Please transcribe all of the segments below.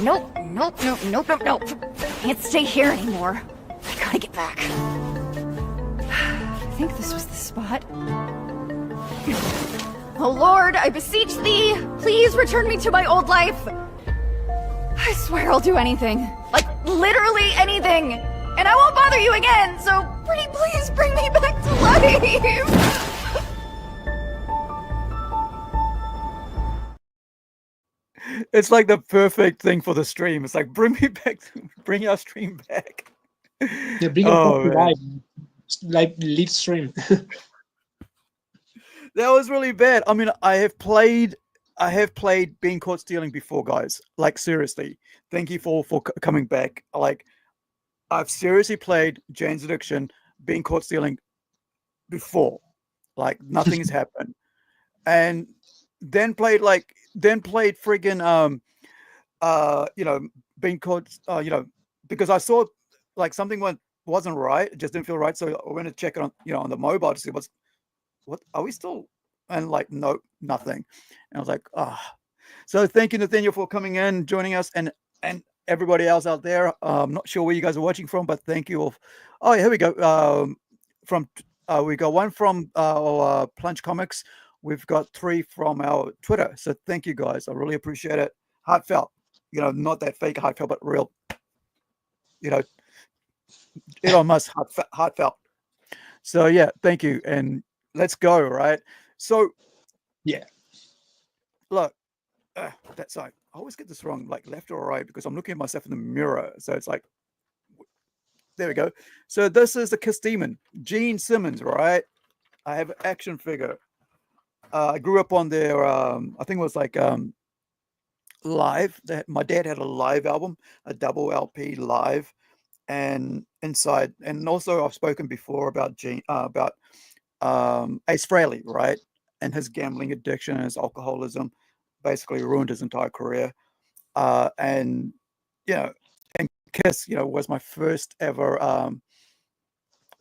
Nope. Can't stay here anymore. I gotta get back. I think this was the spot. Oh Lord, I beseech thee, please return me to my old life. I swear I'll do anything. Like, literally anything. And I won't bother you again, so pretty please bring me back to life. It's like the perfect thing for the stream. It's like, bring me back, bring our stream back. Yeah, bring it back to live stream. That was really bad. I mean, I have played Being Caught Stealing before, guys. Like, seriously, thank you for coming back. Like, I've seriously played Jane's Addiction, Being Caught Stealing before. Like, nothing has happened, and then played friggin' Being Caught, because I saw like something wasn't right. It just didn't feel right, so I went to check it on on the mobile to see what are we still, and like, no, nothing. And I was like, so thank you, Nathaniel, for coming in, joining us, and everybody else out there. I'm not sure where you guys are watching from, but thank you all. Oh, here we go. We got one from our Plunge Comics. We've got 3 from our Twitter. So thank you guys. I really appreciate it. Heartfelt, not that fake heartfelt, but real, Elon Musk heartfelt. So yeah, thank you. And let's go, right? So, yeah. Look, that's like, I always get this wrong, like left or right, because I'm looking at myself in the mirror. So it's like, there we go. So this is the KISS Demon, Gene Simmons, right? I have an action figure. I grew up on their, I think it was like live. My dad had a live album, a double LP live, and inside, and also I've spoken before about Ace Frehley, right? And his gambling addiction and his alcoholism basically ruined his entire career. And KISS, was my first ever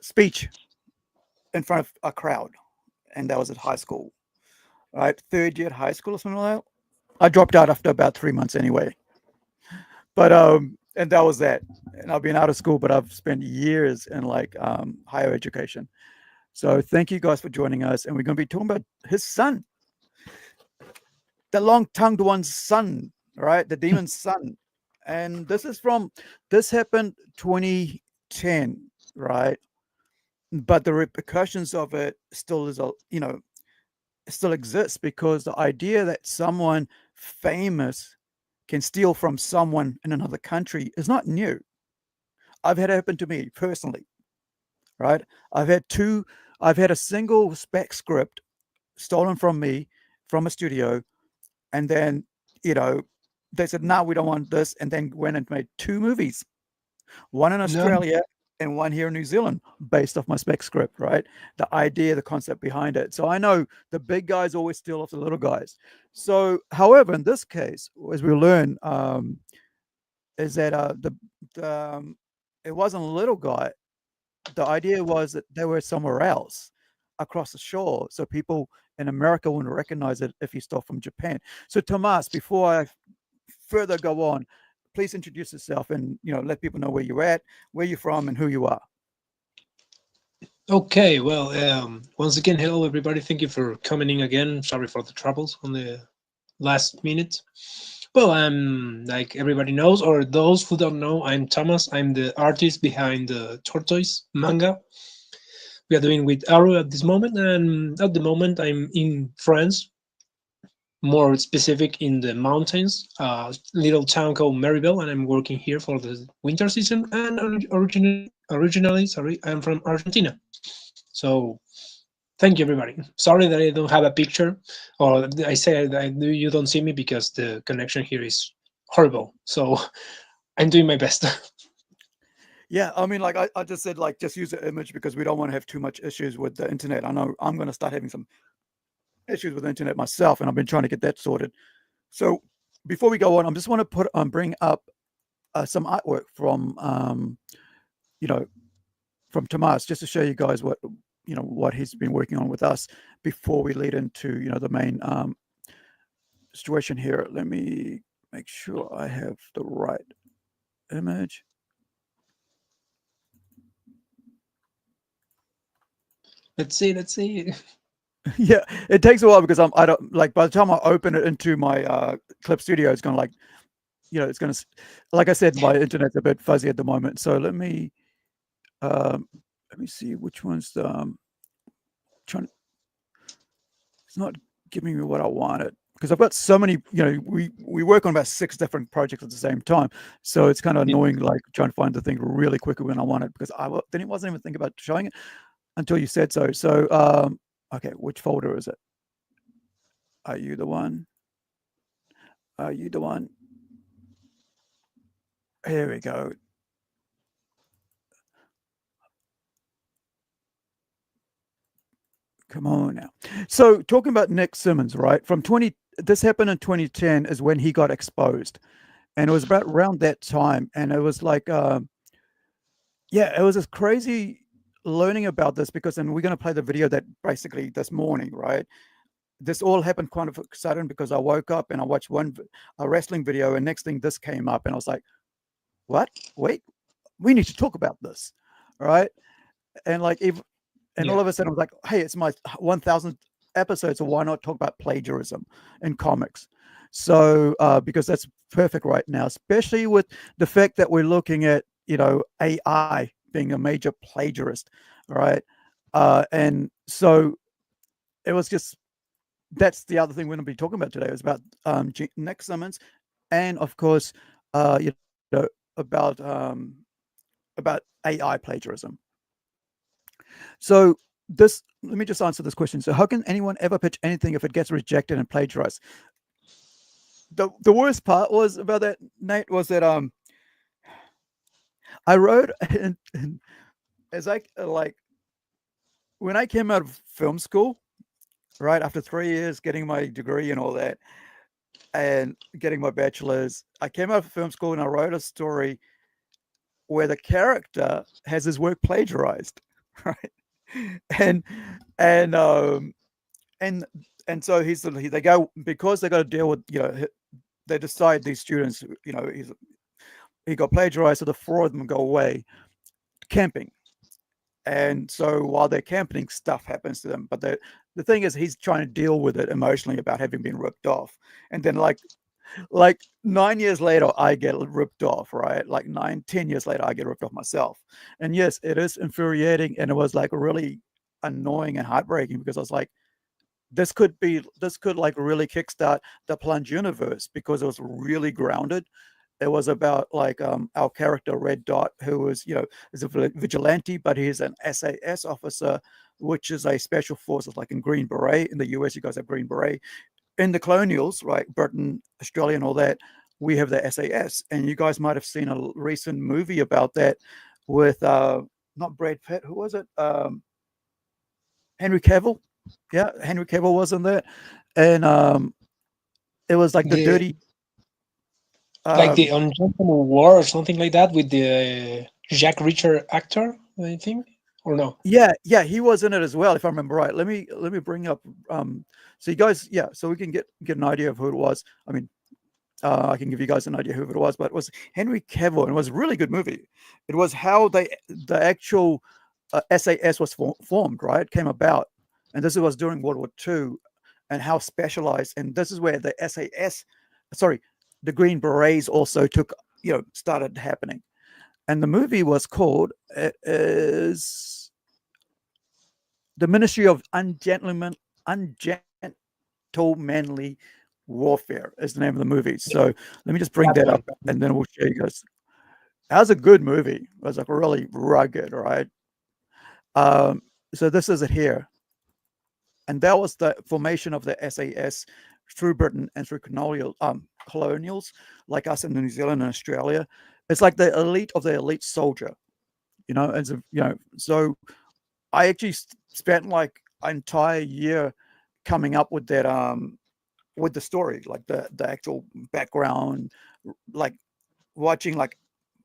speech in front of a crowd, and that was at high school, right? 3rd year at high school or something like that. I dropped out after about 3 months anyway. But and that was that. And I've been out of school, but I've spent years in like higher education. So thank you guys for joining us, and we're going to be talking about his son, the long-tongued one's son, right? The demon's son. And this happened 2010, right? But the repercussions of it still still exists, because the idea that someone famous can steal from someone in another country is not new. I've had it happen to me personally, right? I've had a single spec script stolen from me from a studio, and then they said, no, we don't want this, and then went and made 2 movies, one in Australia and one here in New Zealand, based off my spec script, right? The idea, the concept behind it. So I know the big guys always steal off the little guys. So, however, in this case, as we learn, is that it wasn't a little guy. The idea was that they were somewhere else across the shore, so people in America wouldn't recognize it if he stole from Japan. So, Tomas, before I further go on, please introduce yourself and let people know where you're at, where you're from, and who you are. Okay, well, once again, hello everybody. Thank you for coming in again. Sorry for the troubles on the last minute. Well, like everybody knows, or those who don't know, I'm Thomas. I'm the artist behind the Tortoise manga we are doing with Aru at this moment, and at the moment I'm in France, more specific in the mountains, a little town called Maribel, and I'm working here for the winter season. And originally, sorry, I'm from Argentina. So thank you, everybody. Sorry that I don't have a picture, or I say that you don't see me because the connection here is horrible. So I'm doing my best. Yeah, I mean, like I just said, like, just use the image because we don't want to have too much issues with the internet. I know I'm going to start having some issues with the internet myself, and I've been trying to get that sorted. So before we go on, I just want to bring up some artwork from from Tomas, just to show you guys what he's been working on with us before we lead into the main situation here. Let me make sure I have the right image. Let's see. Yeah, it takes a while because I don't like by the time I open it into my Clip Studio, it's gonna like, it's gonna, like I said, my internet's a bit fuzzy at the moment. So let me see which one's trying. It's not giving me what I wanted because I've got so many. We work on about 6 different projects at the same time, so it's kind of Yeah. annoying, like trying to find the thing really quickly when I want it because then it wasn't even thinking about showing it until you said so. So, okay, which folder is it? Are you the one? Are you the one? Here we go. Come on now. So talking about Nick Simmons, right? This happened in 2010 is when he got exposed. And it was about around that time. And it was like, yeah, it was just crazy learning about this because, and we're going to play the video that basically this morning, right? This all happened kind of sudden because I woke up and I watched a wrestling video, and next thing this came up, and I was like, "What? Wait, we need to talk about this, right?" And like, all of a sudden I was like, "Hey, it's my 1,000th episode, so why not talk about plagiarism in comics?" So because that's perfect right now, especially with the fact that we're looking at AI being a major plagiarist, right? And so it was just that's the other thing we're going to be talking about today. Is about Nick Simmons, and of course, you know, about AI plagiarism. So let me just answer this question. So how can anyone ever pitch anything if it gets rejected and plagiarized? The worst part was about that, Nate, was that I wrote and as I like when I came out of film school, right after 3 years getting my degree and all that, and getting my bachelor's, I came out of film school and I wrote a story where the character has his work plagiarized, right? And and um and and so they go because they got to deal with they decide these students he got plagiarized, so the 4 of them go away camping. And so while they're camping, stuff happens to them. But the thing is, he's trying to deal with it emotionally about having been ripped off. And then like 9 years later, I get ripped off, right? Like 9, 10 years later, I get ripped off myself. And yes, it is infuriating, and it was like really annoying and heartbreaking because I was like, this could like really kickstart the Plunge universe because it was really grounded. It was about like our character Red Dot, who was is a vigilante, but he's an SAS officer, which is a special forces like in Green Beret. In the US, you guys have Green Beret. In the colonials, right, Britain, Australia, and all that, we have the SAS. And you guys might have seen a recent movie about that with not Brad Pitt, who was it? Henry Cavill. Yeah, Henry Cavill was in that, and it was like the dirty. Like the Ungentleman War or something like that with the Jack Reacher actor, I think, or no? Yeah, he was in it as well, if I remember right. Let me bring up. So you guys, so we can get an idea of who it was. I mean, I can give you guys an idea who it was, but it was Henry Cavill, and it was a really good movie. It was how the actual SAS was formed, right? Came about, and this was during World War II, and how specialized. And this is where the the Green Berets also started happening. And the movie was called is the Ministry of Ungentlemanly Warfare is the name of the movie. So let me just bring that up, and then we'll show you guys. That was a good movie. It was like really rugged, right? So this is it here. And that was the formation of the SAS through Britain and through colonials like us in New Zealand and Australia. It's like the elite of the elite soldier, and so I actually spent like an entire year coming up with that with the story, like the actual background, like watching like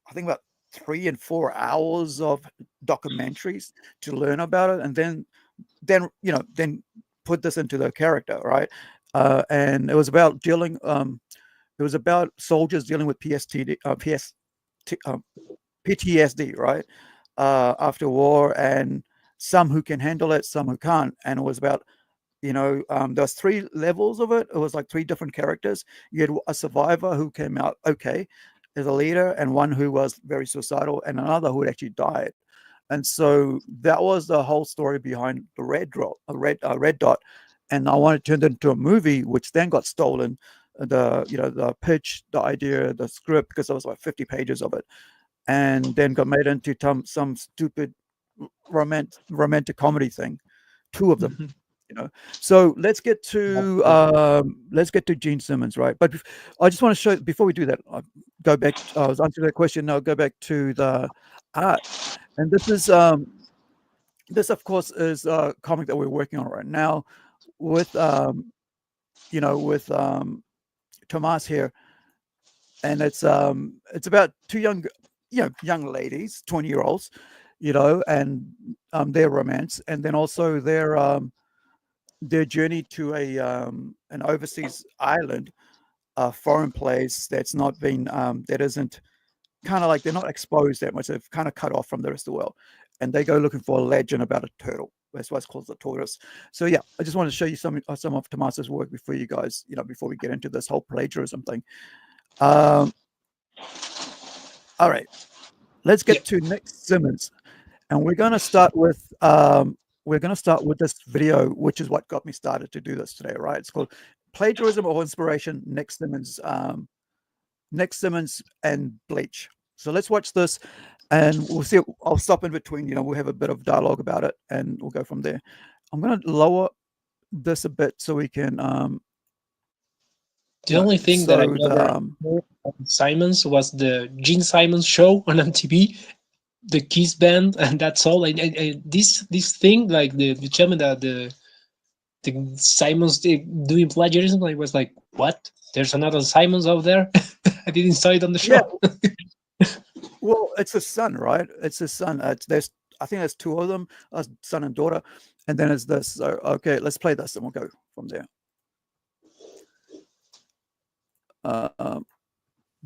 I think about 3 and 4 hours of documentaries to learn about it, and then put this into the character, right? And it was about dealing It was about soldiers dealing with PTSD, right? After war, and some who can handle it, some who can't. And it was about, there's 3 levels of it. It was like 3 different characters. You had a survivor who came out okay as a leader, and one who was very suicidal, and another who had actually died. And so that was the whole story behind the red dot. And I wanted to turn it into a movie, which then got stolen. The pitch, the idea, the script, because there was like 50 pages of it, and then got made into some stupid romantic comedy thing. 2 of them. So let's get to Gene Simmons, right? But I just want to show, before we do that, I'll go back. I was answering that question. Now I'll go back to the art, and this of course is a comic that we're working on right now with Tomas here, and it's about 2 young ladies, 20-year-olds, and their romance, and then also their journey to an overseas island, a foreign place that's not been that isn't kind of like, they're not exposed that much. They've kind of cut off from the rest of the world, and they go looking for a legend about a turtle. That's why it's called the tortoise. So yeah, I just want to show you some of Tomas's work before you guys, before we get into this whole plagiarism thing. All right, let's get to Nick Simmons, and we're going to start with this video, which is what got me started to do this today, right? It's called Plagiarism or Inspiration, Nick Simmons and Bleach. So let's watch this, and we'll see. I'll stop in between, we'll have a bit of dialogue about it, and we'll go from there. I'm going to lower this a bit so we can the only thing that I never heard of Simmons was the Gene Simmons show on MTV, the KISS band, and that's all. This thing, like the gentleman that the Simmons doing plagiarism, I was like, what? There's another Simmons out there? I didn't saw it on the show. Yeah. Well, it's his son, right? It's his son. I think there's 2 of them, a son and daughter, and then it's this. So okay, let's play this, and we'll go from there.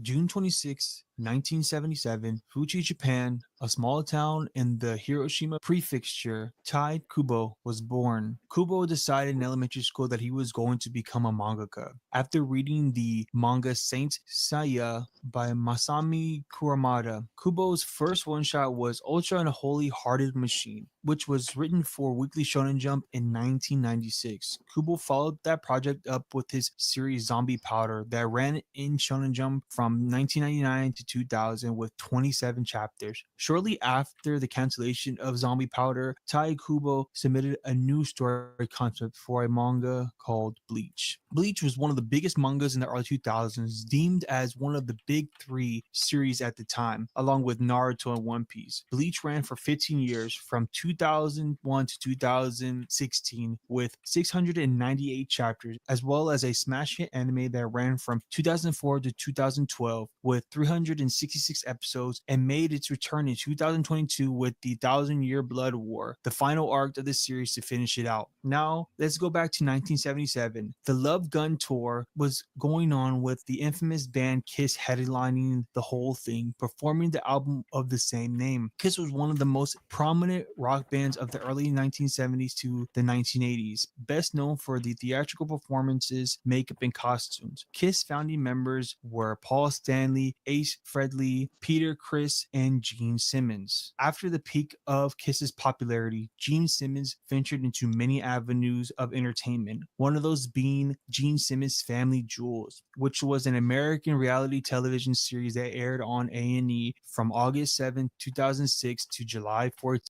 June 26, 1977, Fuji, Japan, a small town in the Hiroshima prefecture, Tite Kubo was born. Kubo decided in elementary school that he was going to become a mangaka. After reading the manga Saint Seiya by Masami Kurumada, Kubo's first one-shot was Ultra Unholy Hearted Machine, which was written for Weekly Shonen Jump in 1996. Kubo followed that project up with his series Zombie Powder that ran in Shonen Jump from 1999 to 2000 with 27 chapters. Shortly after the cancellation of Zombie Powder, Tite Kubo submitted a new story concept for a manga called Bleach. Bleach was one of the biggest mangas in the early 2000s, deemed as one of the big 3 series at the time, along with Naruto and One Piece. Bleach ran for 15 years, from 2001 to 2016, with 698 chapters, as well as a smash hit anime that ran from 2004 to 2012 with 366 episodes, and made its return in 2022 with the 1,000-Year Blood War, the final arc of the series to finish it out. Now, let's go back to 1977. The Love Gun Tour was going on with the infamous band KISS headlining the whole thing, performing the album of the same name. KISS was one of the most prominent rock bands of the early 1970s to the 1980s, best known for the theatrical performances, makeup, and costumes. KISS founding members were Paul Stanley, Ace Frehley, Peter Criss, and Gene Simmons. After the peak of KISS's popularity, Gene Simmons ventured into many avenues of entertainment, one of those being Gene Simmons' Family Jewels, which was an American reality television series that aired on A&E from August 7, 2006 to July 14,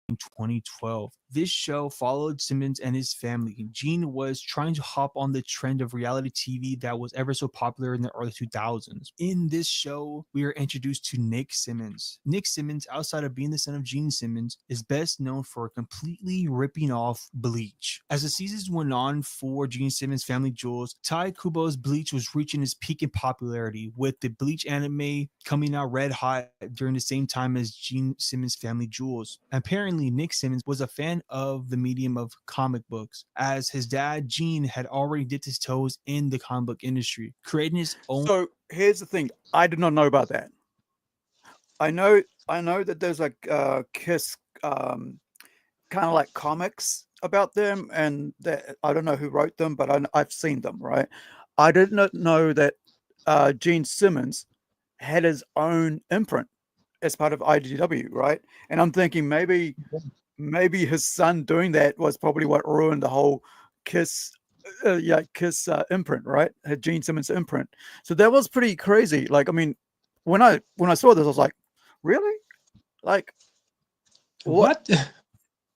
2012. This show followed Simmons and his family. Gene was trying to hop on the trend of reality TV that was ever so popular in the early 2000s. In this show, we are introduced to Nick Simmons. Nick Simmons, outside of being the son of Gene Simmons, is best known for completely ripping off Bleach. As the seasons went on for Gene Simmons' Family Jewels, Tite Kubo's Bleach was reaching its peak in popularity, with the Bleach anime coming out red hot during the same time as Gene Simmons' Family Jewels. Apparently, apparently Nick Simmons was a fan of the medium of comic books, as his dad Gene had already dipped his toes in the comic book industry, creating his own. So here's the thing: I did not know about that. I know that there's like Kiss kind of like comics about them, and that I don't know who wrote them, but I've seen them. Right? I did not know that Gene Simmons had his own imprint as part of IDW, right? And I'm thinking maybe his son doing that was probably what ruined the whole Kiss Kiss imprint, right? Had Gene Simmons imprint. So that was pretty crazy. Like, I mean, when I saw this, I was like, really? Like, what?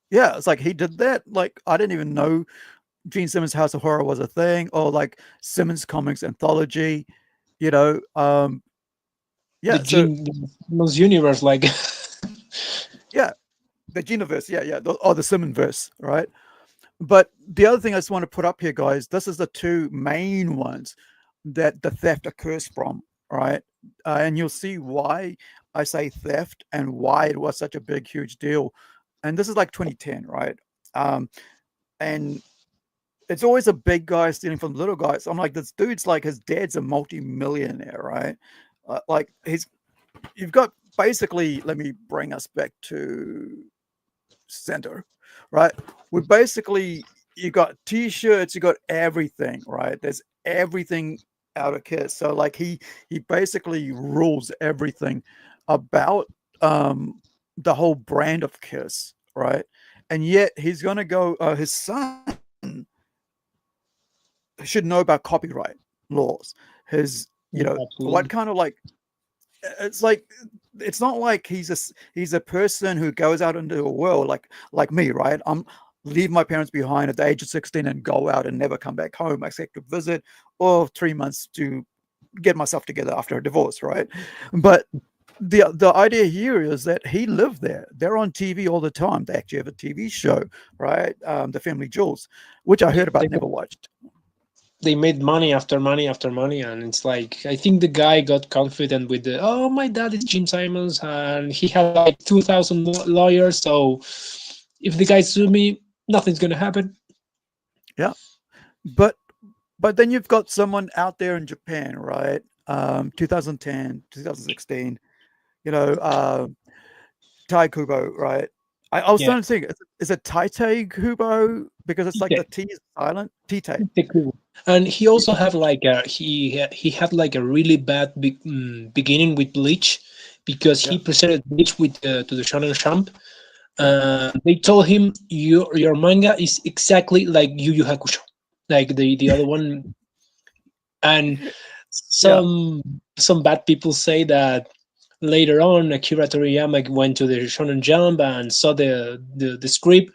Yeah, it's like he did that. Like, I didn't even know Gene Simmons' House of Horror was a thing, or like Simmons Comics anthology. You know, yeah. The Gene Simmons universe, like. Yeah, the Geneverse. Yeah, or the Simmonsverse, right? But the other thing I just want to put up here, guys, this is the two main ones that the theft occurs from, right? And you'll see why I say theft and why it was such a big, huge deal. And this is like 2010, right? And it's always a big guy stealing from little guys. I'm like, this dude's like, his dad's a multi-millionaire, right? Like you've got basically, let me bring us back to center, right? We basically, you got t-shirts, you got everything, right? There's everything out of Kiss. So like he basically rules everything about the whole brand of Kiss, right? And yet he's gonna go, his son should know about copyright laws. His, you know, Absolutely. what kind of like, it's like, it's not like he's a person who goes out into the world like me, right? I'm leave my parents behind at the age of 16 and go out and never come back home except to visit, or 3 months to get myself together after a divorce, right? But the idea here is that he lived there. They're on TV all the time. They actually have a TV show, right? The Family Jewels, which I heard about, never watched. They made money after money after money, and it's like, I think the guy got confident with the, oh, my dad is Gene Simmons and he had like 2,000 lawyers, so if the guy sue me, nothing's gonna happen. Yeah, but then you've got someone out there in Japan, right? 2010, 2016, you know, Tite Kubo, right? I was trying to think, is it Tite Kubo? Because it's like the T is silent. Tite. And he also had like he had like a really bad beginning with Bleach, because he presented Bleach with to the Shonen Jump. They told him your manga is exactly like Yu Yu Hakusho, like the other one. And some bad people say that later on Akira Toriyama went to the Shonen Jump and saw the script,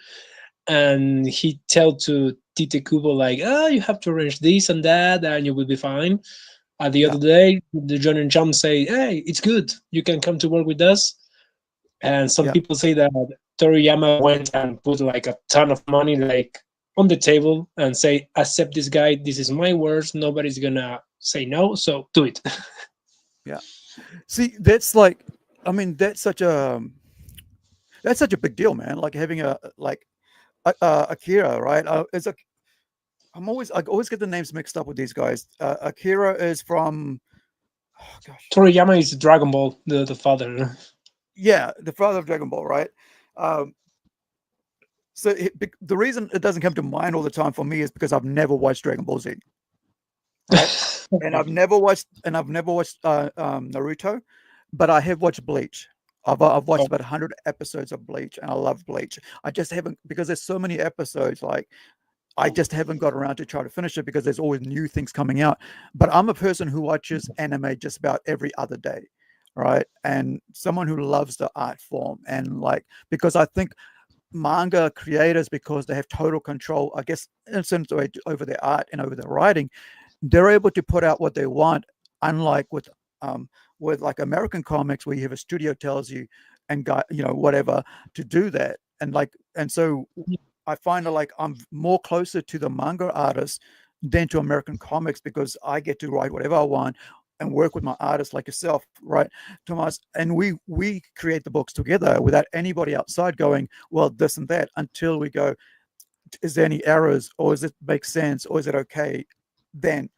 and he told to Tite Kubo like, oh, you have to arrange this and that and you will be fine. At the other day, the Shonen Jump say, hey, it's good, you can come to work with us. And some people say that Toriyama went and put like a ton of money like on the table and say, accept this guy, this is my words, nobody's gonna say no, so do it. Yeah. See, that's like, I mean, that's such a big deal, man. Like having a Akira, right? I always get the names mixed up with these guys. Akira is from, oh gosh, Toriyama is Dragon Ball, the father. Yeah, the father of Dragon Ball, right? So the reason it doesn't come to mind all the time for me is because I've never watched Dragon Ball Z, right? and I've never watched Naruto, but I have watched Bleach. I've watched about 100 episodes of Bleach, and I love Bleach. I just haven't, because there's so many episodes. Like, I just haven't got around to try to finish it because there's always new things coming out. But I'm a person who watches anime just about every other day, right? And someone who loves the art form, and like, because I think manga creators, because they have total control, I guess, in a sense, over their art and over their writing, they're able to put out what they want, unlike with like American comics, where you have a studio tells you and whatever to do that. And so I find that like I'm more closer to the manga artists than to American comics, because I get to write whatever I want and work with my artists like yourself, right, Tomas, and we create the books together without anybody outside going, well, this and that, until we go, is there any errors, or does it make sense, or is it okay then?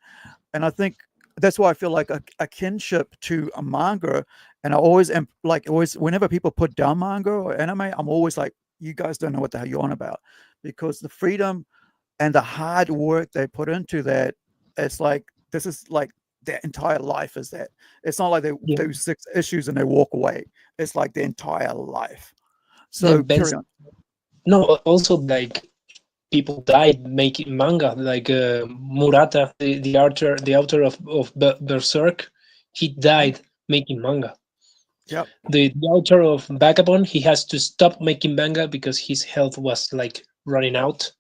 And I think that's why I feel like a kinship to a manga. And I always am like, always, whenever people put down manga or anime, I'm always like, you guys don't know what the hell you're on about, because the freedom and the hard work they put into that, it's like, this is like their entire life is that. It's not like they do 6 issues and they walk away. It's like their entire life. So carry on. No, also like people died making manga, like Murata, the author of Berserk, he died making manga. Yep. The author of Vagabond, he has to stop making manga because his health was like running out.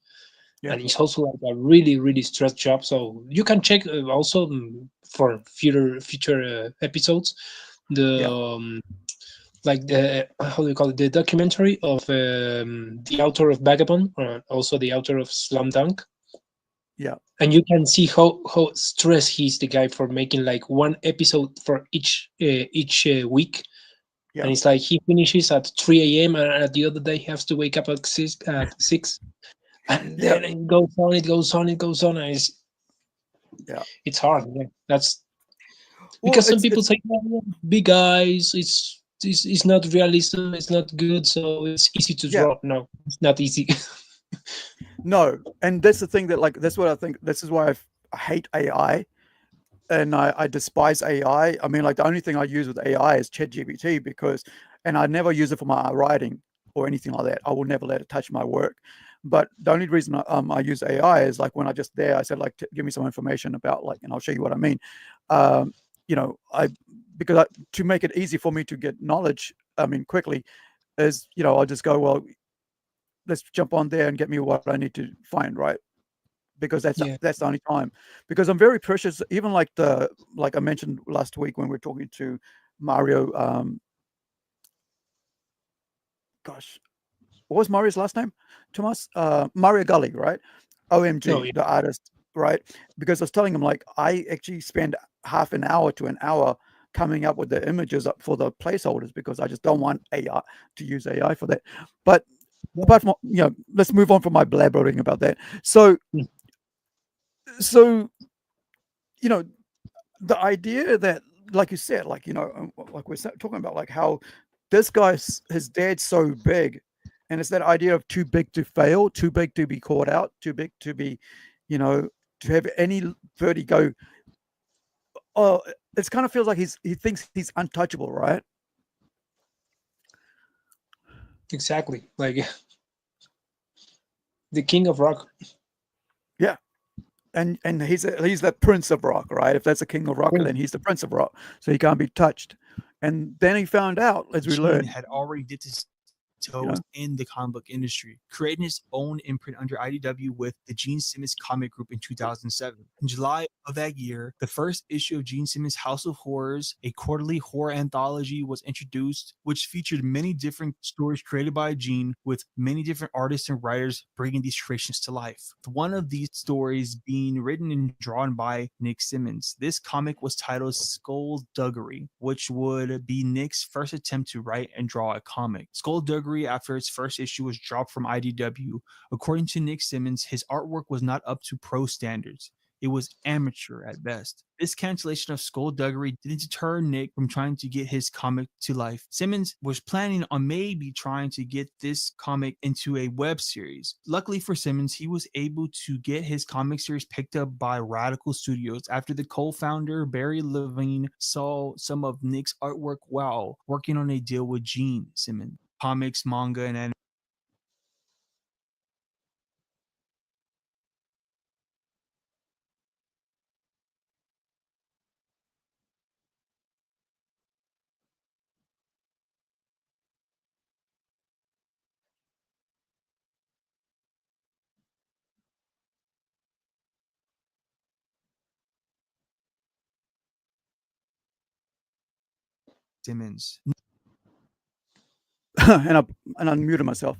Yep. And it's also like a really stressed job. So you can check also for future episodes the like the how do you call it, the documentary of the author of Vagabond, also the author of Slam Dunk. Yeah. And you can see how stressed he's the guy for making like 1 episode for each week. Yeah. And it's like he finishes at 3 a.m. and at the other day he has to wake up at 6. And then it goes on, and it's hard. Yeah. That's because some people say, oh, big eyes, it's not realism, it's not good, so it's easy to draw. No, it's not easy. No, and that's the thing, that like, that's what I think. This is why I hate AI, and I despise AI. I mean, like, the only thing I use with AI is ChatGPT, and I never use it for my writing or anything like that. I will never let it touch my work. But the only reason I use AI is like when I said, like, give me some information about, like, and I'll show you what I mean. To make it easy for me to get knowledge, I mean, quickly, is, I'll just go, well, let's jump on there and get me what I need to find, right? Because that's the only time. Because I'm very precious, even like I mentioned last week when we were talking to Mario. Gosh, what was Mario's last name? Tomas? Mario Gully, right? OMG, the artist, right? Because I was telling him, like, I actually spend half an hour to an hour coming up with the images up for the placeholders, because I just don't want AI to use AI for that. But apart from, let's move on from my blabbering about that. So, the idea that, like you said, like, like we're talking about, like, how this guy's, his dad's so big, and it's that idea of too big to fail, too big to be caught out, too big to be, to have any vertigo. Oh, it kind of feels like he thinks he's untouchable, right? Exactly, like the king of rock. Yeah, and he's the prince of rock, right? If that's a king of rock, then he's the prince of rock, so he can't be touched. And then he found out, as we learned, had already dipped his toes in the comic book industry, creating his own imprint under IDW with the Gene Simmons comic group in 2007. In July of that year, the first issue of Gene Simmons' House of Horrors, a quarterly horror anthology, was introduced, which featured many different stories created by Gene, with many different artists and writers bringing these creations to life. One of these stories being written and drawn by Nick Simmons. This comic was titled Skullduggery, which would be Nick's first attempt to write and draw a comic. Skullduggery, after its first issue was dropped from IDW. According to Nick Simmons, his artwork was not up to pro standards. It was amateur at best. This cancellation of Skullduggery didn't deter Nick from trying to get his comic to life. Simmons was planning on maybe trying to get this comic into a web series. Luckily for Simmons, he was able to get his comic series picked up by Radical Studios after the co-founder Barry Levine saw some of Nick's artwork while working on a deal with Gene Simmons. Comics, manga, and anime. Simmons. and I unmuted myself.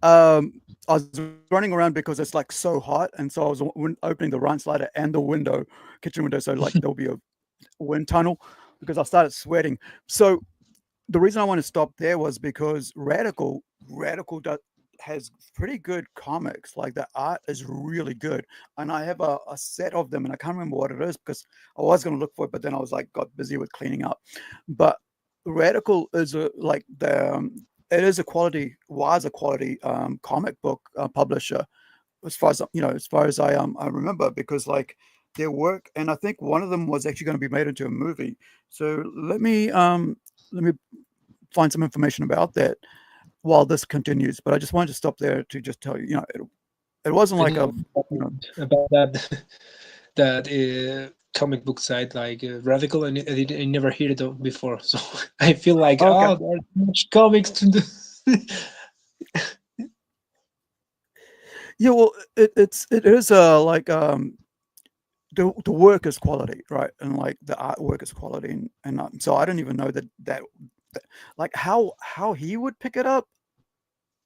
I was running around because it's like so hot, and so I was opening the run slider and the kitchen window, so like there'll be a wind tunnel because I started sweating. So the reason I want to stop there was because Radical has pretty good comics. Like the art is really good, and I have a set of them, and I can't remember what it is because I was going to look for it, but then I was like got busy with cleaning up. But Radical is it is a quality comic book publisher, as far as I remember, because like their work, and I think one of them was actually going to be made into a movie. So let me find some information about that while this continues. But I just wanted to stop there to just tell you, it wasn't like about that comic book site like Radical, and I never heard it of before, so I feel like Okay. there are too much comics to do. Yeah, well, it is like the work is quality, right? And like the artwork is quality, and so I don't even know that like how he would pick it up.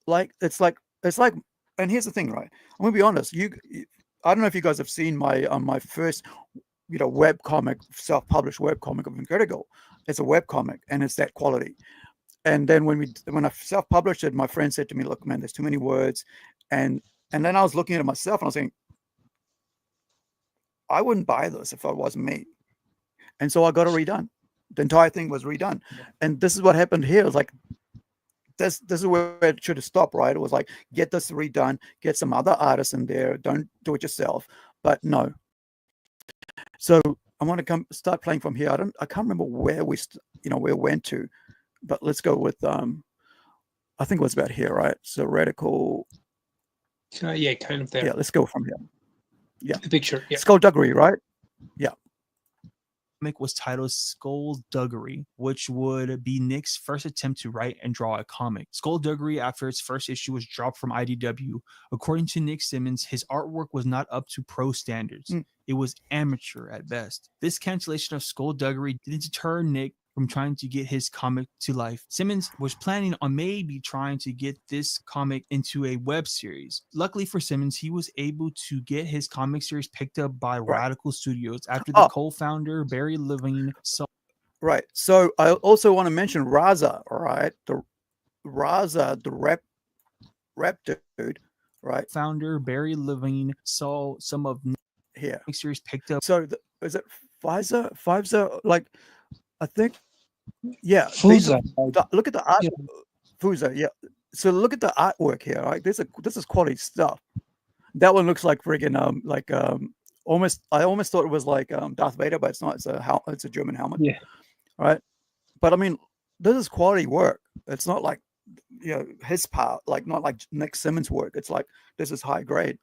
Like it's like, and here's the thing, right? I'm gonna be honest. I don't know if you guys have seen my my first web comic, self-published web comic of Incredible. It's a web comic, and it's that quality. And then when I self-published it, my friend said to me, "Look, man, there's too many words," and then I was looking at it myself, and I was saying, I wouldn't buy this if it wasn't me. And so I got it redone. The entire thing was redone. And this is what happened here. It was like, this is where it should have stopped, right? It was like, get this redone, get some other artists in there, don't do it yourself. But no. So I want to start playing from here. I can't remember where where we went to, but let's go with I think it was about here, right? So Radical. Yeah, kind of there. Yeah, let's go from here. Yeah. The picture. Yeah. Skullduggery, right? Yeah. Comic was titled Skullduggery, which would be Nick's first attempt to write and draw a comic. Skullduggery, after its first issue was dropped from IDW, according to Nick Simmons, his artwork was not up to pro standards. It was amateur at best. This cancellation of Skullduggery didn't deter Nick from trying to get his comic to life. Simmons was planning on maybe trying to get this comic into a web series. Luckily for Simmons, he was able to get his comic series picked up by Radical Studios after the co-founder Barry Levine saw. Right. So I also want to mention Raza, right? The Raza, the rap dude, right? Founder Barry Levine saw some of here series picked up. So is it Pfizer? Like, I think, yeah. Fuza. Look at the art. Yeah. Fuza, yeah. So look at the artwork here. Right, this is quality stuff. That one looks like friggin' almost. I almost thought it was like Darth Vader, but it's not. It's a German helmet. Yeah. Right. But I mean, this is quality work. It's not like his part. Like not like Nick Simmons' work. It's like this is high grade.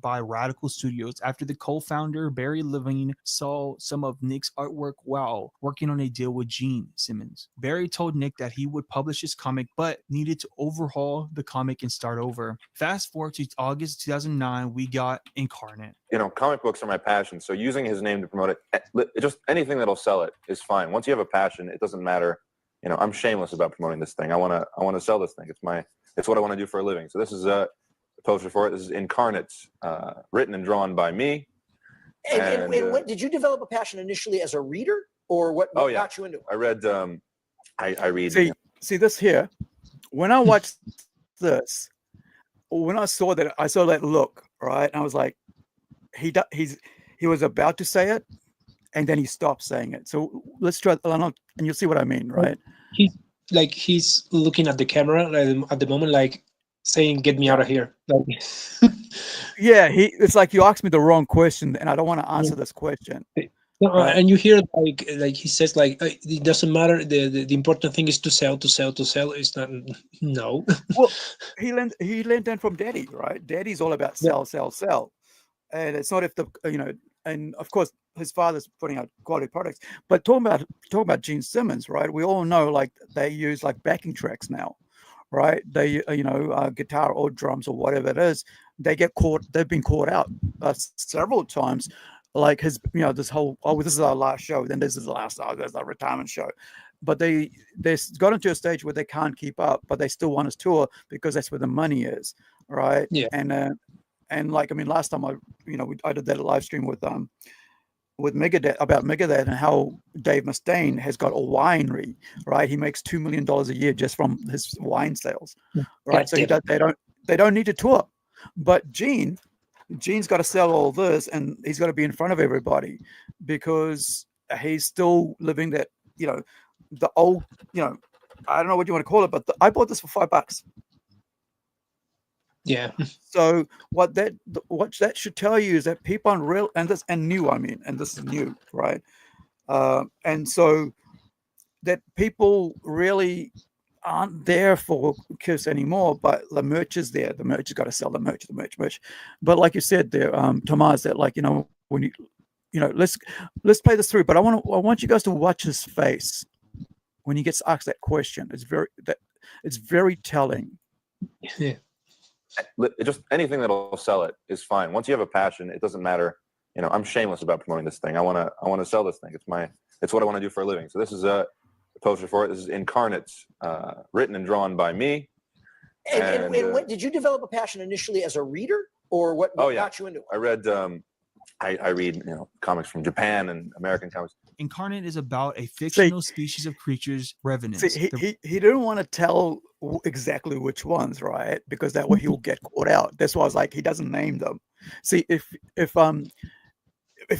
By Radical Studios after the co-founder Barry Levine saw some of Nick's artwork while working on a deal with Gene Simmons. Barry told Nick that he would publish his comic but needed to overhaul the comic and start over. Fast forward to August 2009, we got Incarnate. Comic books are my passion, so using his name to promote it, just anything that'll sell it is fine. Once you have a passion, it doesn't matter. I'm shameless about promoting this thing. I want to sell this thing. It's what I want to do for a living. So this is poster for it. This is Incarnate, written and drawn by me. And what, did you develop a passion initially as a reader, or what got you into it? I read. I read. See this here. When I watched this, when I saw that look, right, and I was like, he was about to say it, and then he stopped saying it. So let's try, and you'll see what I mean, right? He's looking at the camera at the moment, like saying, "Get me out of here!" Like, yeah, it's like you asked me the wrong question, and I don't want to answer this question. Right. And you hear like he says, like, it doesn't matter. The important thing is to sell. It's not. No. Well, he learned that from Daddy, right? Daddy's all about sell, and it's not if the and of course his father's putting out quality products. But talking about Gene Simmons, right? We all know like they use like backing tracks now. Right, they guitar or drums or whatever it is, they've been caught out several times. Like his, this whole, this is our last show, then this is the last, there's our retirement show. But they got into a stage where they can't keep up, but they still want to tour because that's where the money is, right? Yeah. And And like, I mean, last time I did that live stream with Megadeth, about Megadeth, and how Dave Mustaine has got a winery, right? He makes $2 million a year just from his wine sales, right? So they don't need to tour. But Gene's got to sell all this, and he's got to be in front of everybody because he's still living that, the old, I don't know what you want to call it, but I bought this for $5. Yeah. So what that should tell you is that people aren't real, and this is new, right? And so that people really aren't there for KISS anymore, but the merch is there. The merch has got to sell the merch. But like you said there, Tomas, that like, when let's play this through. But I want you guys to watch his face when he gets asked that question. It's very telling. Yeah. Just anything that'll sell it is fine. Once you have a passion, it doesn't matter. I'm shameless about promoting this thing. I want to sell this thing. It's what I want to do for a living. So this is a poster for it. This is Incarnate, written and drawn by me. And did you develop a passion initially as a reader, or what got you into it? I read I read comics from Japan and American comics. Incarnate is about a fictional species of creatures, revenants. He didn't want to tell exactly which ones, right? Because that way he'll get caught out. That's why I was like, he doesn't name them. See, if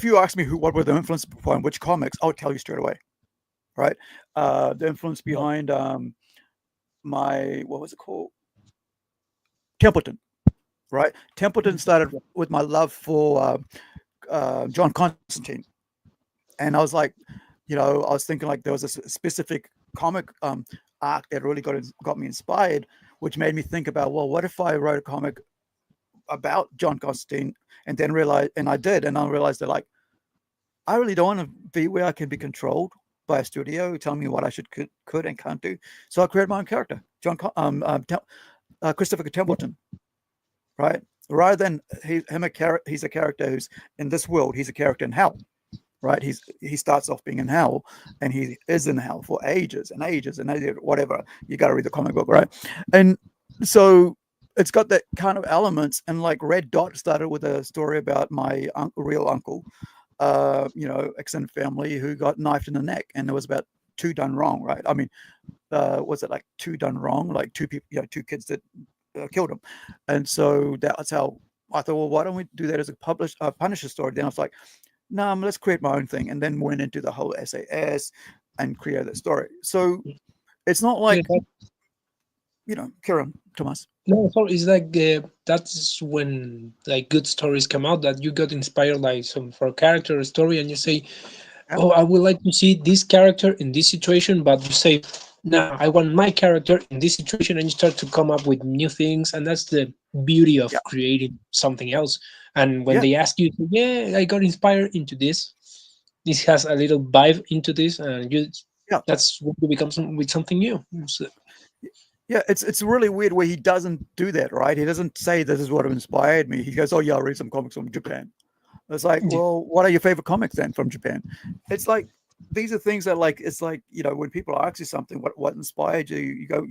you ask me what were the influence behind which comics, I'll tell you straight away, right? The influence behind what was it called? Templeton, right? Templeton started with my love for John Constantine, and I was like, I was thinking like there was a specific comic arc that really got me inspired, which made me think about, well, what if I wrote a comic about John Constantine, and then realized that like, I really don't want to be where I can be controlled by a studio telling me what I could and can't do. So I created my own character, Christopher Templeton, right? Rather than he's a character who's in this world, he's a character in hell, right? He starts off being in hell, and he is in hell for ages and ages and ages, whatever. You got to read the comic book, right? And so it's got that kind of elements. And like Red Dot started with a story about my real uncle, extended family, who got knifed in the neck, and there was about 2 done wrong, right? I mean, was it like 2 done wrong? Like 2 people, 2 kids that killed him. And so that's how I thought, well, why don't we do that as a Punisher story? Then I was like, no, let's create my own thing, and then went into the whole SAS and create that story. So it's not like, carry on, Tomas. No, so it's like that's when like good stories come out, that you got inspired like for a character or story, and you say, oh, I would like to see this character in this situation, but you say, no, I want my character in this situation, and you start to come up with new things, and that's the beauty of creating something else. And when they ask you, I got inspired into this has a little vibe into this, and that's when you become with something new. So, it's really weird where he doesn't do that, right? He doesn't say this is what inspired me. He goes, oh yeah, I'll read some comics from Japan. It's like, well, what are your favorite comics then from Japan? It's like, these are things that like, it's like, when people ask you something, what inspired you, you go,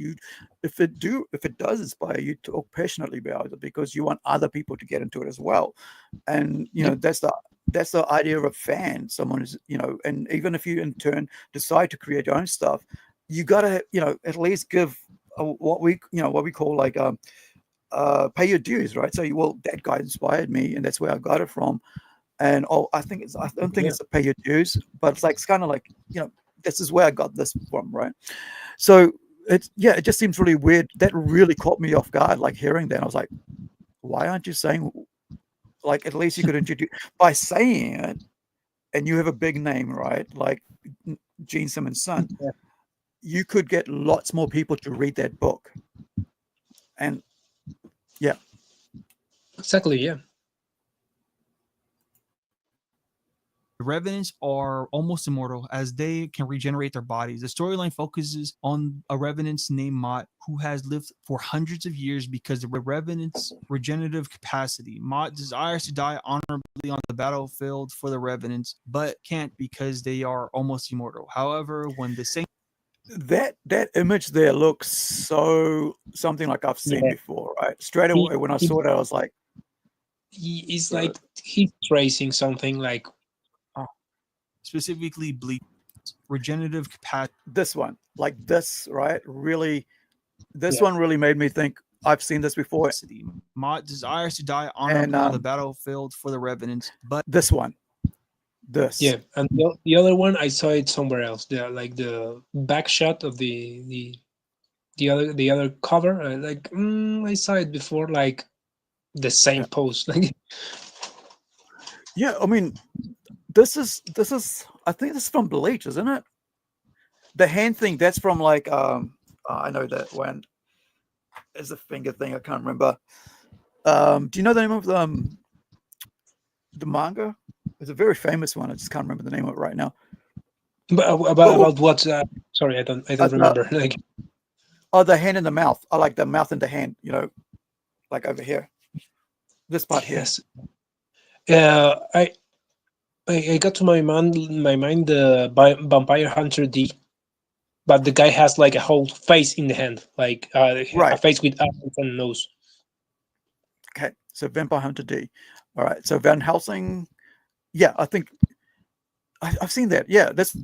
if it does inspire you, talk passionately about it, because you want other people to get into it as well. And that's the idea of a fan. Someone is, and even if you in turn decide to create your own stuff, you gotta at least give what we call like pay your dues, right? So that guy inspired me, and that's where I got it from. And I don't think it's a pay your dues, but it's kind of like, this is where I got this from, right? So it just seems really weird. That really caught me off guard, like hearing that. I was like, why aren't you saying, like, at least you could introduce by saying it, and you have a big name, right? Like Gene Simmons' son. Yeah. You could get lots more people to read that book. And exactly, yeah. The Revenants are almost immortal, as they can regenerate their bodies. The storyline focuses on a Revenant named Mott, who has lived for hundreds of years because of the Revenant's regenerative capacity. Mott desires to die honorably on the battlefield for the Revenants, but can't because they are almost immortal. However, when the same that image there looks so something like I've seen before, right? Straight away when I saw it, I was like, It's So- like he's tracing something like Specifically, Bleach. Regenerative capacity. This one, like this, right? Really, this Yeah. one really made me think. I've seen this before. Mott desires to die honorably on the battlefield for the Revenants, but This one, this. Yeah, and the other one I saw it somewhere else. The back shot of the other cover. I saw it before, like the same post. Like Yeah, I mean, this is. I think this is from Bleach, isn't it? The hand thing. That's from like. I know that one. Is the finger thing. I can't remember. Do you know the name of the manga? It's a very famous one. I just can't remember the name of it right now. about what? Sorry, I don't remember. Like the hand in the mouth. I like the mouth in the hand. You know, like over here. This part here. yes, I got to my mind the Vampire Hunter D, but the guy has like a whole face in the hand, like a Right. face with eyes and nose. Okay, so Vampire Hunter D. All right, so Van Helsing. Yeah, I think I've seen that. Yeah, that's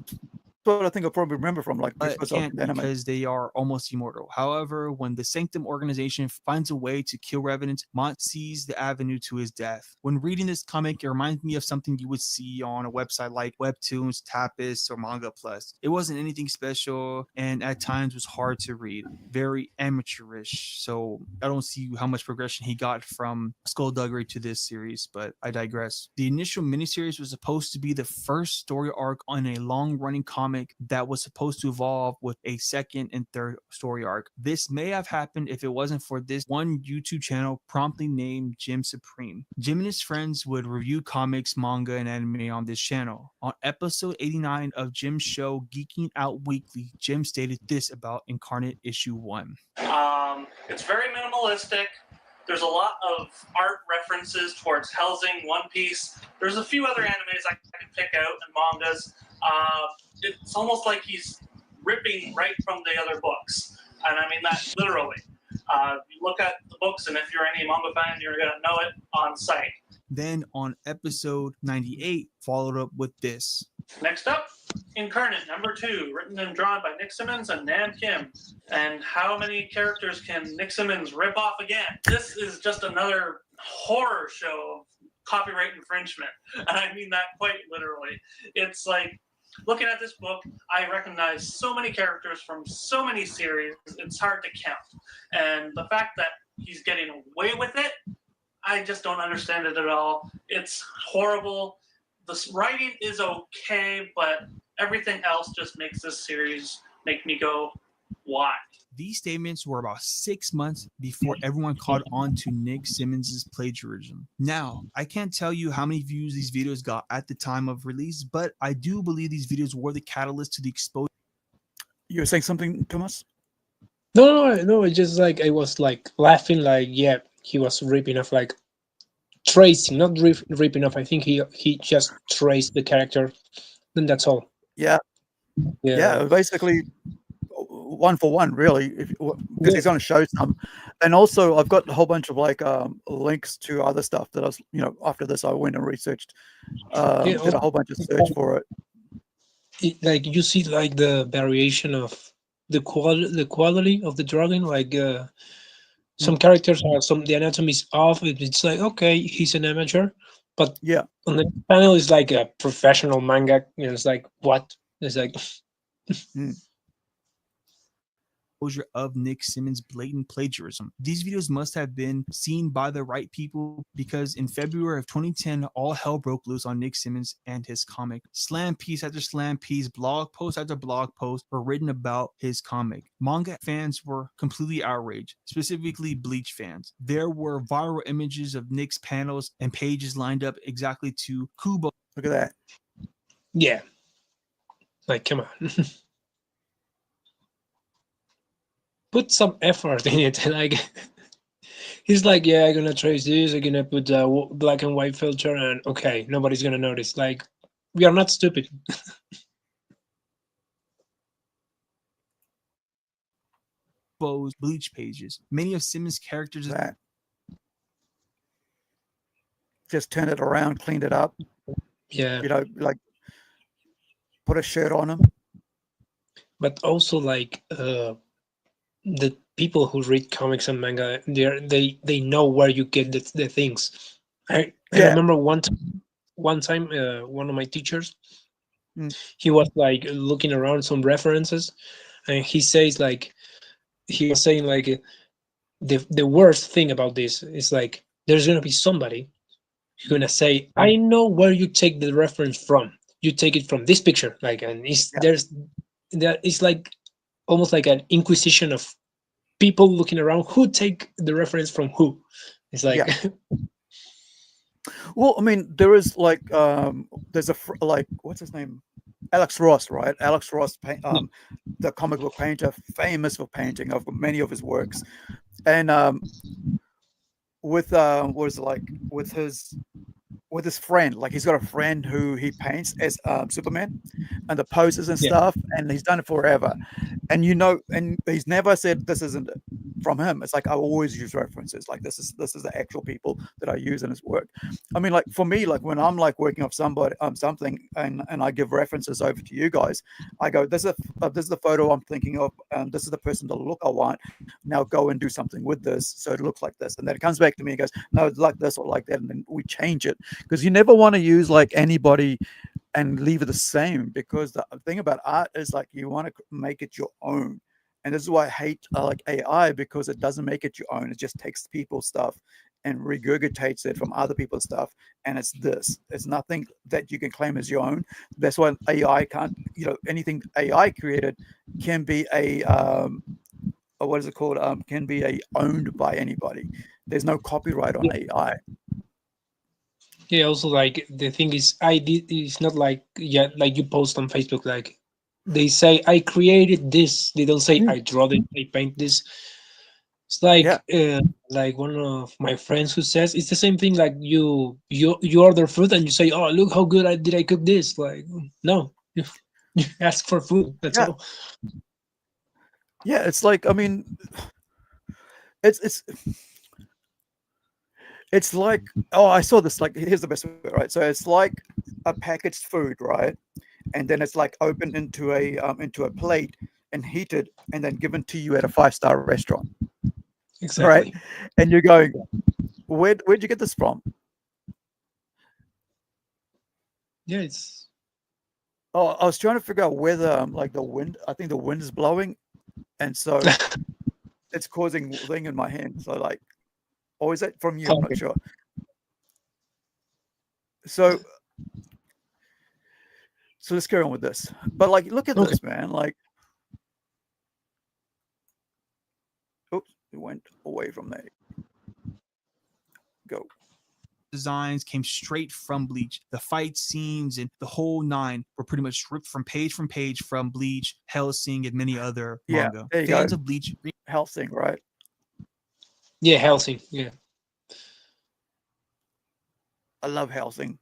what I think I probably remember from like but can't because they are almost immortal. However, when the Sanctum organization finds a way to kill Revenants, Mont sees the avenue to his death. When reading this comic, it reminds me of something you would see on a website like Webtoons, Tapas, or Manga Plus. It wasn't anything special and at times was hard to read, very amateurish. So I don't see how much progression he got from Skullduggery to this series, but I digress. The initial miniseries was supposed to be the first story arc on a long-running comic that was supposed to evolve with a second and third story arc. This may have happened if it wasn't for this one YouTube channel promptly named Jim Supreme. Jim and his friends would review comics, manga, and anime on this channel. On episode 89 of Jim's show Geeking Out Weekly, Jim stated this about Incarnate issue 1. It's very minimalistic. There's a lot of art references towards Helsing, One Piece. There's a few other animes I can pick out and mangas. It's almost like he's ripping right from the other books. And I mean that literally. You look at the books, and if you're any manga fan, you're going to know it on sight. Then on episode 98, followed up with this. Next up, Incarnate, number 2, written and drawn by Nick Simmons and Nam Kim. And how many characters can Nick Simmons rip off again? This is just another horror show of copyright infringement. And I mean that quite literally. It's like, looking at this book, I recognize so many characters from so many series, it's hard to count. And the fact that he's getting away with it, I just don't understand it at all. It's horrible. The writing is okay, but everything else just makes this series make me go, why? These statements were about 6 months before everyone caught on to Nick Simmons' plagiarism. Now, I can't tell you how many views these videos got at the time of release, but I do believe these videos were the catalyst to the exposure. You were saying something, Tomas? No. It's just like I was like laughing, like yeah, he was ripping off, like tracing, not ripping off. I think he just traced the character, and that's all. Yeah, basically one for one, really, because he's going to show some. And also, I've got a whole bunch of like links to other stuff that I was, after this, I went and researched, did a whole bunch of search for it. Like you see, like the variation of the quality of the drawing, like some characters are the anatomy is off. It's like, okay, he's an amateur, but yeah, on the panel is like a professional manga. It's like, what? It's like of Nick Simmons' blatant plagiarism. These videos must have been seen by the right people because in February of 2010, all hell broke loose on Nick Simmons and his comic. Slam piece after slam piece, blog post after blog post were written about his comic. Manga fans were completely outraged, specifically Bleach fans. There were viral images of Nick's panels and pages lined up exactly to Kubo. Look at that. Yeah. Like, come on. Put some effort in it. Like, he's like, yeah, I'm gonna trace this. I'm gonna put a black and white filter, and okay, nobody's gonna notice. Like, we are not stupid. Bleach pages. Many of Simmons' characters. That. just turned it around, cleaned it up. Yeah. You know, like put a shirt on him. But also like the people who read comics and manga, they know where you get the things. I remember one time one of my teachers, he was like looking around some references, and he says like he was saying like the worst thing about this is like there's gonna be somebody who's gonna say, I know where you take the reference from. You take it from this picture, like, and it's like almost like an inquisition of people looking around who take the reference from who. It's like well, I mean, there is like there's like what's his name, Alex Ross, right? Alex Ross, the comic book painter, famous for painting of many of his works, and with what is it like with his friend, like he's got a friend who he paints as Superman and the poses and stuff, and he's done it forever. And you know, and he's never said this isn't from him. It's like I always use references. Like this is the actual people that I use in his work. I mean, like for me, like when I'm like working off somebody something and I give references over to you guys, I go, this is the photo I'm thinking of, and this is the person, the look I want. Now go and do something with this so it looks like this, and then it comes back to me and goes, no, it's like this or like that, and then we change it, because you never want to use like anybody and leave it the same, because the thing about art is like you want to make it your own. And this is why I hate like AI, because it doesn't make it your own. It just takes people's stuff and regurgitates it from other people's stuff, and it's nothing that you can claim as your own. That's why AI can't, you know, anything AI created can be a what is it called, can be owned by anybody. There's no copyright on AI. Yeah, also like the thing is, it's not like like you post on Facebook, like they say I created this. They don't say I draw it, I paint this. It's like one of my friends who says it's the same thing. Like you order food and you say, oh, look how good I cook this. Like no, you ask for food. That's all. Yeah, it's like, I mean, it's like, oh, I saw this, like, here's the best way, right? So it's like a packaged food, right? And then it's like opened into a plate and heated and then given to you at a 5-star restaurant. Exactly. Right? And you're going, where'd you get this from? Yeah, it's... Oh, I was trying to figure out whether, like, the wind, I think the wind is blowing, and so it's causing thing in my hand. So, like, or is that from you? I'm not sure. So let's carry on with this. But like, look at this, man. Like, oops, it went away from there. Go. Designs came straight from Bleach. The fight scenes and the whole nine were pretty much ripped from page from Bleach, Hellsing, and many other manga. There you Fans go. of Bleach, Hellsing, right? Yeah, Hellsing. Yeah. I love Hellsing.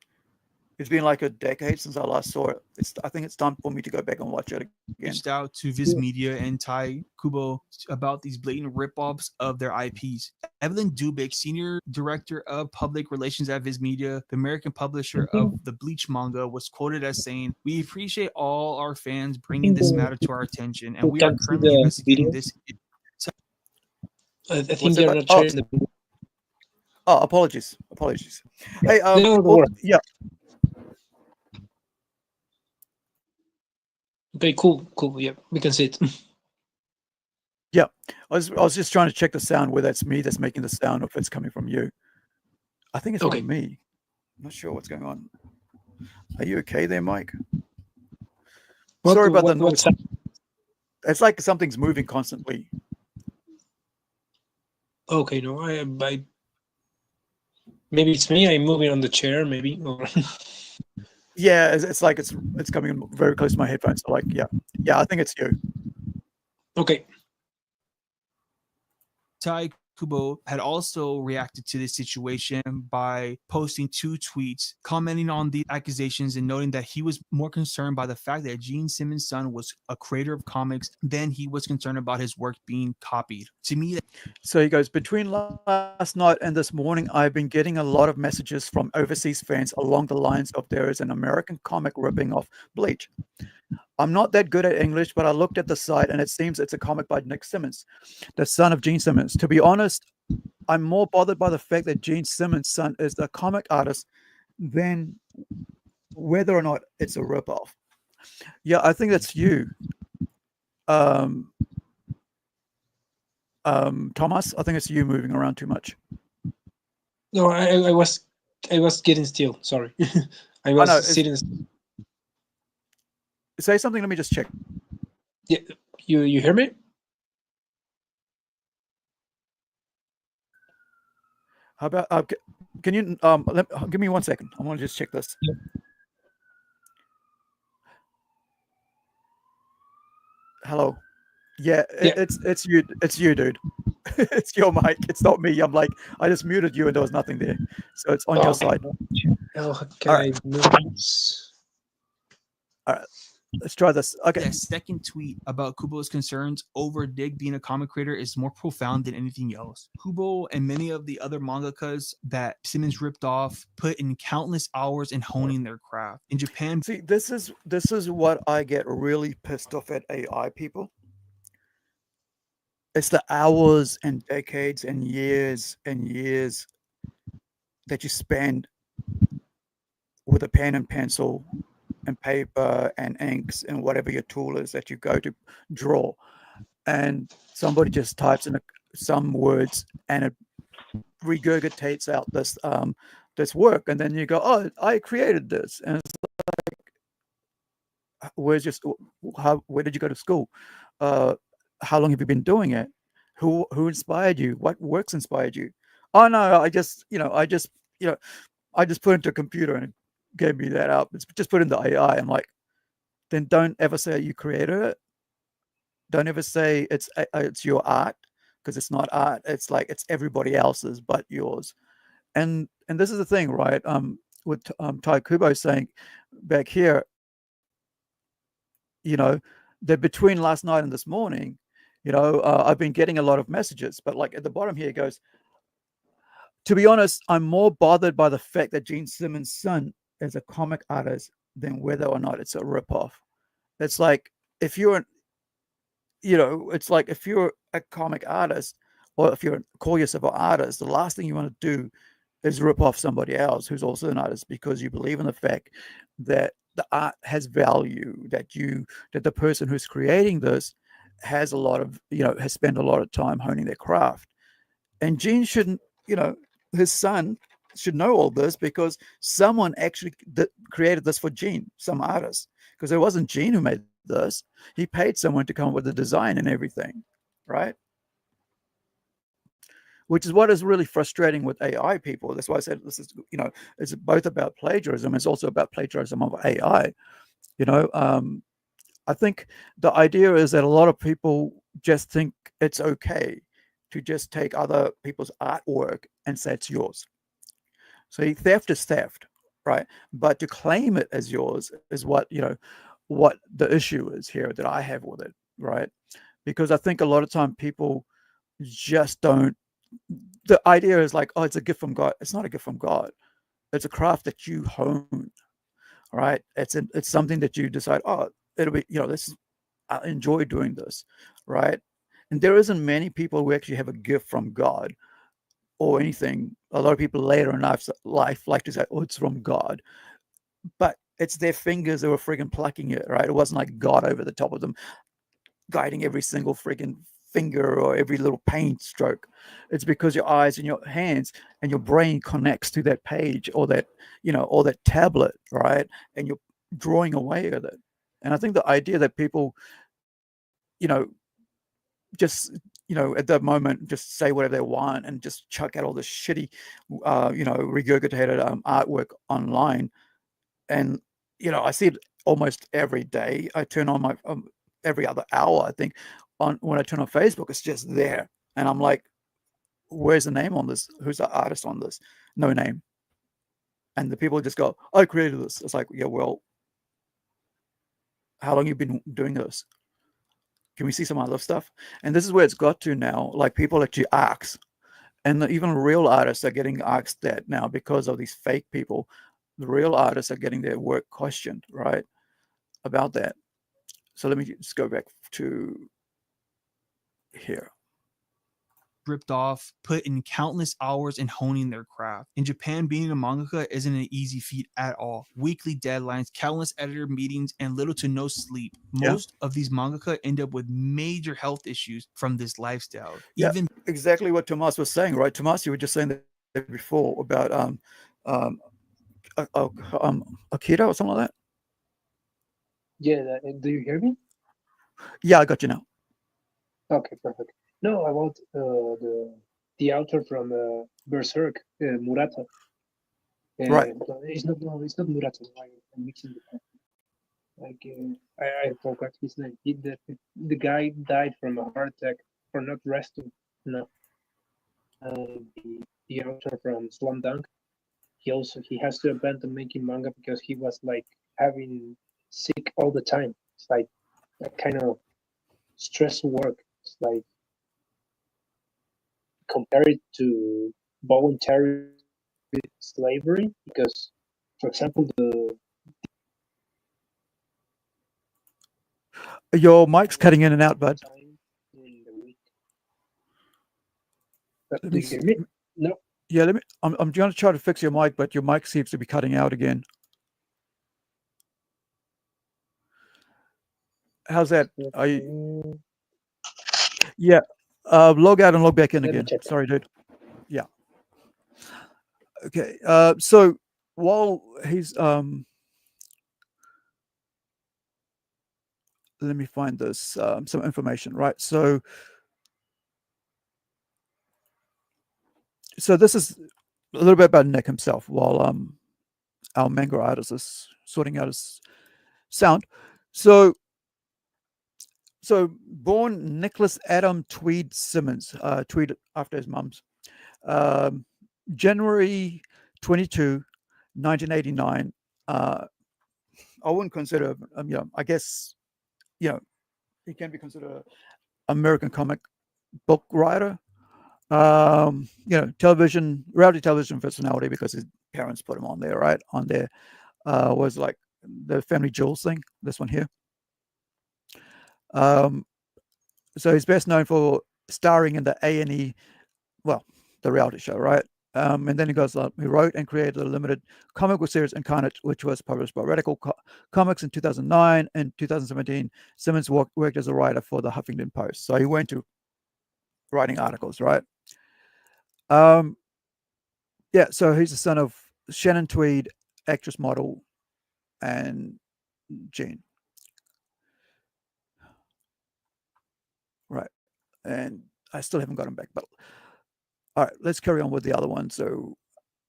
It's been like a decade since I last saw it. I think it's time for me to go back and watch it again. Reached out to Viz Media and Tite Kubo about these blatant rip-offs of their IPs. Evelyn Dubik, Senior Director of Public Relations at Viz Media, the American publisher of the Bleach manga, was quoted as saying, "We appreciate all our fans bringing this matter to our attention, and we are currently investigating this." I think you're not sharing the... Oh, apologies. Hey, yeah. Okay, cool. Yeah, we can see it. Yeah, I was just trying to check the sound, whether it's me that's making the sound or if it's coming from you. I think it's from me. I'm not sure what's going on. Are you okay there, Mike? Sorry about the noise. It's like something's moving constantly. Okay, no, I maybe it's me. I'm moving on the chair, maybe. Yeah, it's like it's coming very close to my headphones. So like, yeah, I think it's you. Okay. Tite Kubo had also reacted to this situation by posting 2 tweets commenting on the accusations and noting that he was more concerned by the fact that Gene Simmons' son was a creator of comics than he was concerned about his work being copied. To me, so he goes, between last night and this morning, I've been getting a lot of messages from overseas fans along the lines of there is an American comic ripping off Bleach. I'm not that good at English, but I looked at the site and it seems it's a comic by Nick Simmons, the son of Gene Simmons. To be honest, I'm more bothered by the fact that Gene Simmons' son is the comic artist than whether or not it's a ripoff. Yeah, I think that's you. Tomas, I think it's you moving around too much. No, I was getting still. Sorry, I was sitting. Say something. Let me just check. Yeah, you hear me? How about can you give me 1 second? I want to just check this. Yeah. Hello. Yeah, it's you. It's you, dude. It's your mic. It's not me. I'm like, I just muted you and there was nothing there. So it's on your side. Oh, can I move this? All right. Let's try this. Okay. The second tweet about Kubo's concerns over Dig being a comic creator is more profound than anything else. Kubo and many of the other mangakas that Simmons ripped off put in countless hours in honing their craft. In Japan, see, this is what I get really pissed off at AI people. It's the hours and decades and years that you spend with a pen and pencil and paper and inks and whatever your tool is that you go to draw, and somebody just types in some words and it regurgitates out this work, and then you go, oh, I created this, and it's like, where did you go to school? How long have you been doing it? Who inspired you? What works inspired you? Oh no, I just put it into a computer and it gave me that out. It's just put in the AI. I'm like, then don't ever say you created it. Don't ever say it's your art, because it's not art. It's like it's everybody else's but yours. And this is the thing, right? With Tite Kubo saying back here, that between last night and this morning, I've been getting a lot of messages, but like at the bottom here it goes, to be honest, I'm more bothered by the fact that Gene Simmons' son is a comic artist than whether or not it's a ripoff. It's like if you're a comic artist, or if you call yourself an artist, the last thing you want to do is rip off somebody else who's also an artist, because you believe in the fact that the art has value, that the person who's creating this has a lot of, has spent a lot of time honing their craft. And Gene shouldn't, his son should know all this, because someone actually created this for Gene, some artist, because it wasn't Gene who made this. He paid someone to come up with the design and everything, right? Which is what is really frustrating with AI people. That's why I said this is, it's both about plagiarism. It's also about plagiarism of AI. I think the idea is that a lot of people just think it's okay to just take other people's artwork and say it's yours. So theft is theft, right? But to claim it as yours is what the issue is here that I have with it, right? Because I think a lot of time people just don't. The idea is like, oh, it's a gift from God. It's not a gift from God. It's a craft that you hone, right? It's something that you decide, oh, it'll be, I enjoy doing this, right? And there isn't many people who actually have a gift from God or anything. A lot of people later in life like to say, oh, it's from God. But it's their fingers that were friggin' plucking it, right? It wasn't like God over the top of them, guiding every single friggin' finger or every little paint stroke. It's because your eyes and your hands and your brain connects to that page or that, or that tablet, right? And you're drawing away with it. And I think the idea that people, just, at that moment, just say whatever they want and just chuck out all this shitty, regurgitated artwork online. And, I see it almost every day. I turn on my, every other hour, I think, when I turn on Facebook, it's just there. And I'm like, where's the name on this? Who's the artist on this? No name. And the people just go, I created this. It's like, yeah, well, how long you been doing this? Can we see some other stuff? And this is where it's got to now. Like, people actually ask, and even real artists are getting asked that now because of these fake people. The real artists are getting their work questioned, right? About that. So let me just go back to here. Ripped off, put in countless hours in honing their craft. In Japan, being a mangaka isn't an easy feat at all. Weekly deadlines, countless editor meetings, and little to no sleep. Most of these mangaka end up with major health issues from this lifestyle. Yeah, exactly what Tomas was saying, right? Tomas, you were just saying that before about Akira or something like that. Yeah, do you hear me? Yeah, I got you now. Okay, perfect. No, about the author from Berserk, Murata. Right. It's not Murata. I'm mixing the like I forgot his name. The guy died from a heart attack for not resting. No. The author from Slam Dunk. He has to abandon making manga because he was like having sick all the time. It's like a kind of stressful work. It's like compare it to voluntary slavery because, for example, your mic's cutting in and out, bud. Do you hear me? No. Yeah, I'm going to try to fix your mic, but your mic seems to be cutting out again. How's that? Are you... Yeah. Log out and log back in again. Sorry, dude. Yeah. Okay. So while he's let me find this some information, right? So this is a little bit about Nick himself while our manga artist is sorting out his sound. So born Nicholas Adam Tweed Simmons, Tweed after his mum's, January 22, 1989. I wouldn't consider, I guess, he can be considered an American comic book writer. Reality television personality because his parents put him on there, right? On there was like the Family Jewels thing, this one here. So he's best known for starring in the A&E, well, the reality show, right? And then he goes, he wrote and created the limited comic book series Incarnate, which was published by Radical Comics in 2009. And 2017, Simmons worked as a writer for the Huffington Post. So he went to writing articles, right? Yeah, so he's the son of Shannon Tweed, actress, model, and Jean. Right. And I still haven't got him back, but all right, let's carry on with the other one. So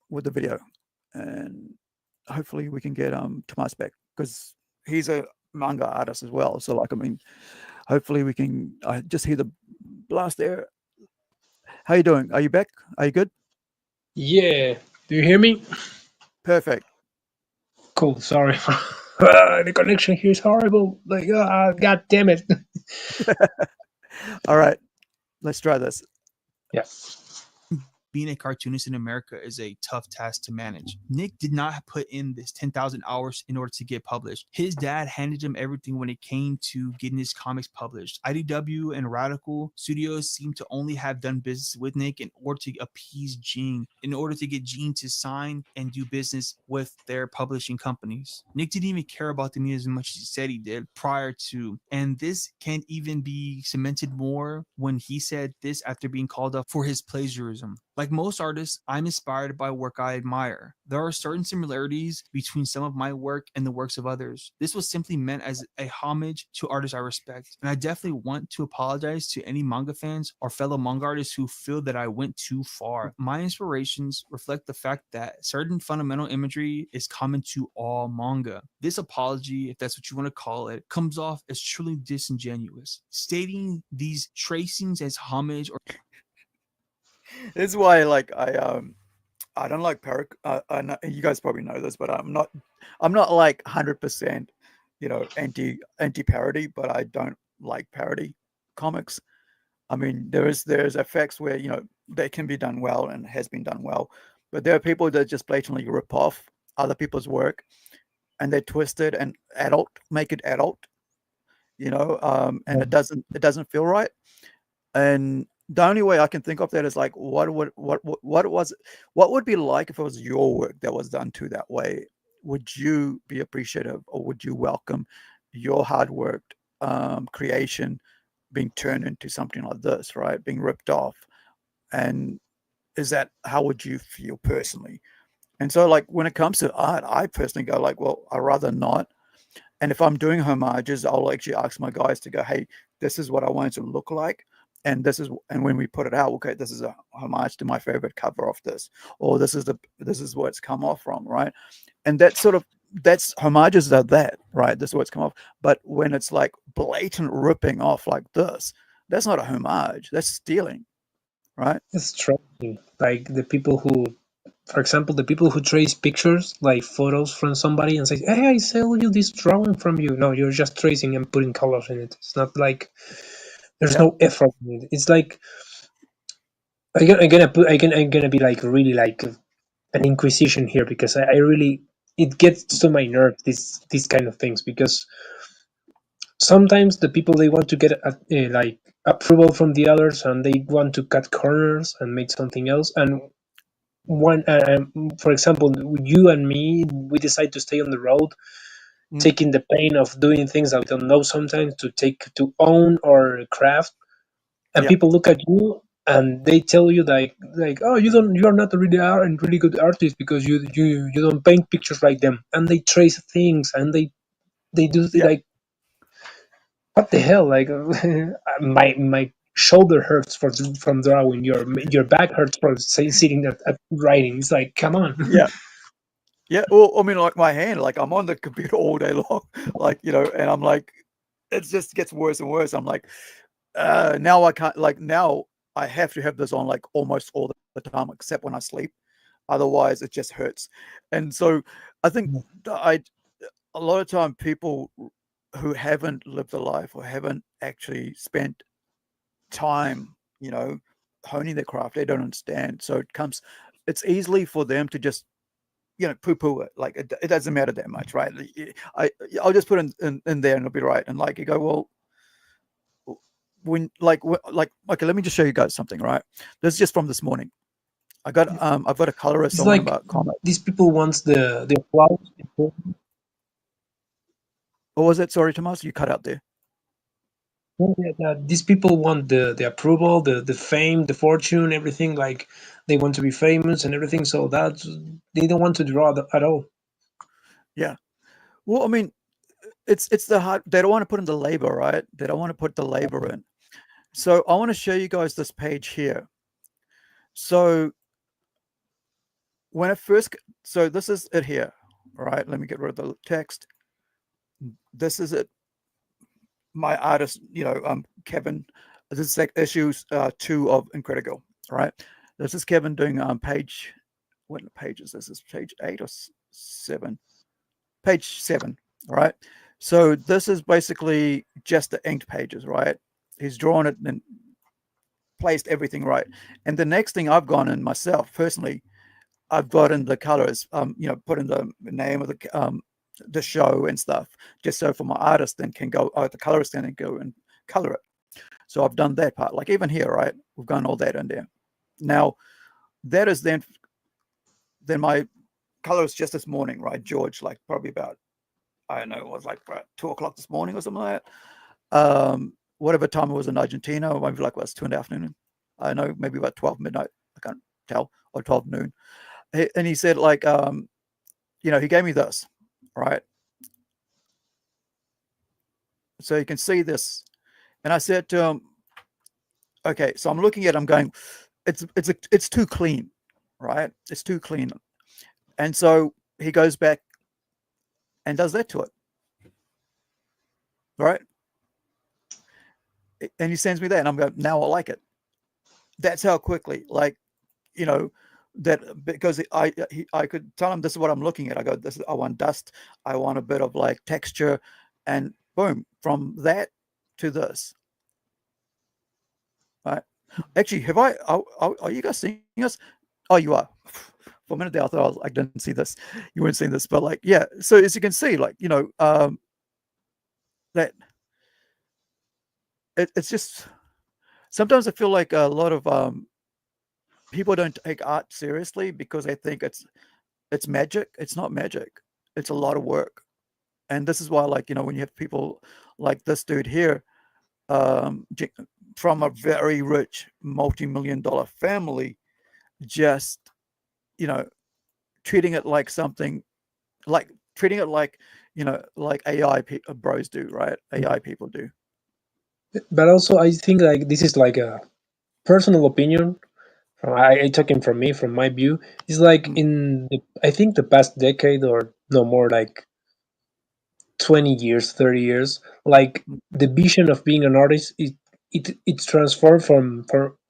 with the video, and hopefully we can get Tomas back because he's a manga artist as well. So like, I mean, hopefully we can. I just hear the blast there. How you doing? Are you back? Are you good? Yeah. Do you hear me? Perfect. Cool. Sorry. The connection here is horrible. Like, God damn it. All right. Let's try this. Yes. Being a cartoonist in America is a tough task to manage. Nick did not put in this 10,000 hours in order to get published. His dad handed him everything when it came to getting his comics published. IDW and Radical Studios seem to only have done business with Nick in order to appease Gene, in order to get Gene to sign and do business with their publishing companies. Nick didn't even care about the news as much as he said he did prior to, and this can't even be cemented more when he said this after being called up for his plagiarism. Like most artists, I'm inspired by work I admire. There are certain similarities between some of my work and the works of others. This was simply meant as a homage to artists I respect. And I definitely want to apologize to any manga fans or fellow manga artists who feel that I went too far. My inspirations reflect the fact that certain fundamental imagery is common to all manga. This apology, if that's what you want to call it, comes off as truly disingenuous. Stating these tracings as homage or This is why, like, I don't like parody. I know, you guys probably know this, but I'm not like 100%, anti parody, but I don't like parody comics. I mean, there's effects where they can be done well and has been done well, but there are people that just blatantly rip off other people's work and they twist it and make it adult, and it doesn't feel right. And the only way I can think of that is like, what would be like if it was your work that was done to that way? Would you be appreciative, or would you welcome your hard worked creation being turned into something like this, right? Being ripped off? And how would you feel personally? And so, like, when it comes to art, I personally go like, well, I'd rather not. And if I'm doing homages, I'll actually ask my guys to go, hey, this is what I want it to look like. And when we put it out, okay, this is a homage to my favorite cover of this, or this is where it's come off from, right? And that's homages are that, right? This is where it's come off. But when it's like blatant ripping off like this, that's not a homage. That's stealing, right? It's true. Like the people who, for example, the people who trace pictures, like photos from somebody, and say, "Hey, I sell you this drawing from you." No, you're just tracing and putting colors in it. It's not like there's no effort in it. It's like I'm gonna be like really like an inquisition here, because I really, it gets to my nerves, these kind of things, because sometimes the people, they want to get like approval from the others, and they want to cut corners and make something else. And one, for example, you and me, we decide to stay on the road, taking the pain of doing things that we don't know sometimes, to own our craft. And people look at you and they tell you like, oh, you're not a really good artist because you don't paint pictures like them. And they trace things and they do like, what the hell? Like, my shoulder hurts from drawing. Your back hurts from sitting at writing. It's like, come on. Yeah. Well, I mean, like my hand, like I'm on the computer all day long, like, and I'm like, it just gets worse and worse. I'm like, now I can't, like, now I have to have this on like almost all the time, except when I sleep. Otherwise, it just hurts. And so I think a lot of time people who haven't lived a life or haven't actually spent time, honing their craft, they don't understand. So it's easily for them to just poo-poo it. Like it doesn't matter that much, right? I'll just put in there and it'll be right. And like you go, well, when like okay, let me just show you guys something, right? This is just from this morning. I've got a colorist. It's like these people want the applause. What was it? Sorry, Tomas, you cut out there. These people want the approval, the fame, the fortune, everything. Like they want to be famous and everything. So that they don't want to draw at all. Yeah. Well, I mean, it's the hard. They don't want to put in the labor, right? They don't want to put the labor in. So I want to show you guys this page here. So when it first, so this is it here, right? Let me get rid of the text. This is it. My artist, Kevin. This is like issue 2 of Incredible, right? This is Kevin doing page. What page is this? Is page 8 or 7? Page 7, right? So this is basically just the inked pages, right? He's drawn it and placed everything right. And the next thing I've gone in myself personally, I've got in the colors, put in the name of the show and stuff, just so for my artist then can go, the colorist then go and color it. So I've done that part. Like even here, right? We've gone all that in there. Now that is then my colorist just this morning, right? George, like probably about, I don't know, it was like about 2 o'clock this morning or something like that. Whatever time it was in Argentina, maybe like was 2 in the afternoon. I don't know, maybe about 12 midnight. I can't tell, or 12 noon. And he said, like, he gave me this, right? So you can see this. And I said to him, okay, so I'm looking at it, I'm going, it's too clean, right? It's too clean. And so he goes back and does that to it, right? And he sends me that, and I'm going, now I like it. That's how quickly, like, you know, that because I could tell him this is what I'm looking at. I go, this is, I want dust, I want a bit of like texture, and boom, from that to this. Right. Actually, have are you guys seeing us? Oh, you are. For a minute there, I thought I didn't see this. You weren't seeing this, but like, yeah. So as you can see, like, you know, that it's just sometimes I feel like a lot of people don't take art seriously because they think it's magic. It's not magic. It's a lot of work, and this is why, like, you know, when you have people like this dude here, from a very rich multi-million-dollar family, just, you know, treating it like something, like treating it like, you know, like AI bros do, right? AI people do. But also, I think like this is like a personal opinion. I talking from me, from my view. It's like I think the past decade or no more, like 20 years, 30 years, like the vision of being an artist, it's transformed from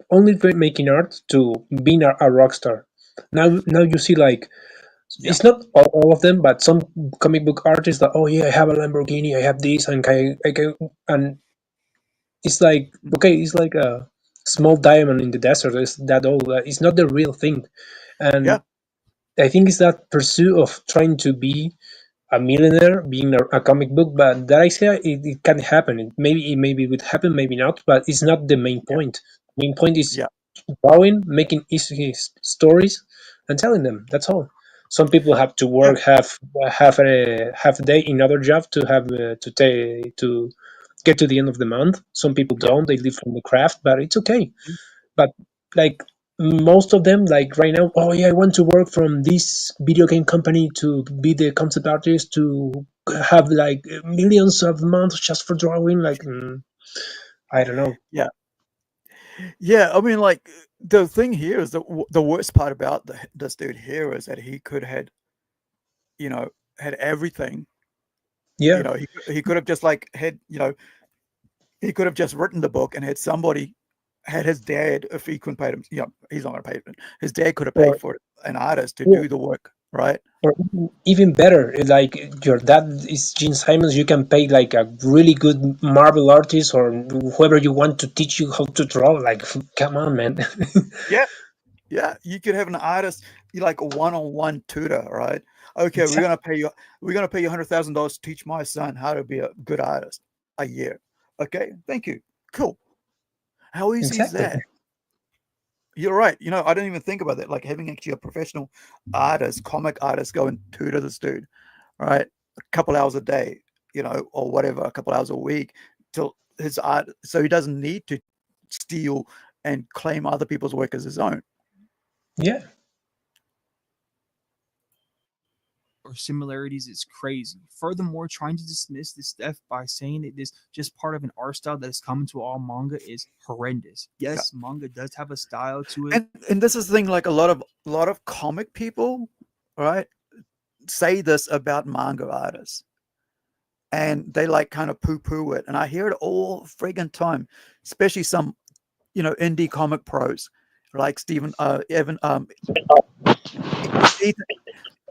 only making art to being a rock star. Now you see like it's not all of them, but some comic book artists that, oh yeah, I have a Lamborghini, I have this, and I can, and it's like, okay, it's like a small diamond in the desert. It's that all. It's not the real thing, Yeah. and I think it's that pursuit of trying to be a millionaire, being a comic book. But that I say it can happen. It would happen, maybe not. But it's not the main point. The main point is Yeah. drawing, making easy stories, and telling them. That's all. Some people have to Yeah. work half a day in other job to have to get to the end of the month. Some people Yeah. don't; they live from the craft, but it's okay. But like most of them, like right now, oh yeah, I want to work from this video game company to be the concept artist to have like millions of months just for drawing. Like I don't know. Yeah. Yeah. I mean, like, the thing here is that the worst part about this dude here is that he could had, you know, had everything. You Yeah, know, he could have just like had, you know, he could have just written the book and had somebody, had his dad, if he couldn't pay him, you know, he's not going to pay him. His dad could have paid or for it, an artist to yeah, do the work, right? or even better, like your dad is Gene Simmons, you can pay like a really good Marvel artist or whoever you want to teach you how to draw. Like, come on, man. Yeah. Yeah. You could have an artist, you like a one-on-one tutor, right? Okay, Exactly. we're gonna pay you $100,000 to teach my son how to be a good artist a year. Okay, thank you. Cool. How easy is Exactly. that? You're right. You know, I didn't even think about that. Like having actually a professional artist, comic artist, go and tutor this dude, right? A couple hours a day, you know, or whatever, a couple hours a week, till his art, so he doesn't need to steal and claim other people's work as his own. Yeah. Or similarities is crazy. Furthermore, trying to dismiss this stuff by saying it is just part of an art style that is common to all manga is horrendous. Yes, manga does have a style to it. And this is the thing, like a lot of comic people, right, say this about manga artists. And they like kind of poo-poo it. And I hear it all friggin' time, especially some, you know, indie comic pros like Ethan,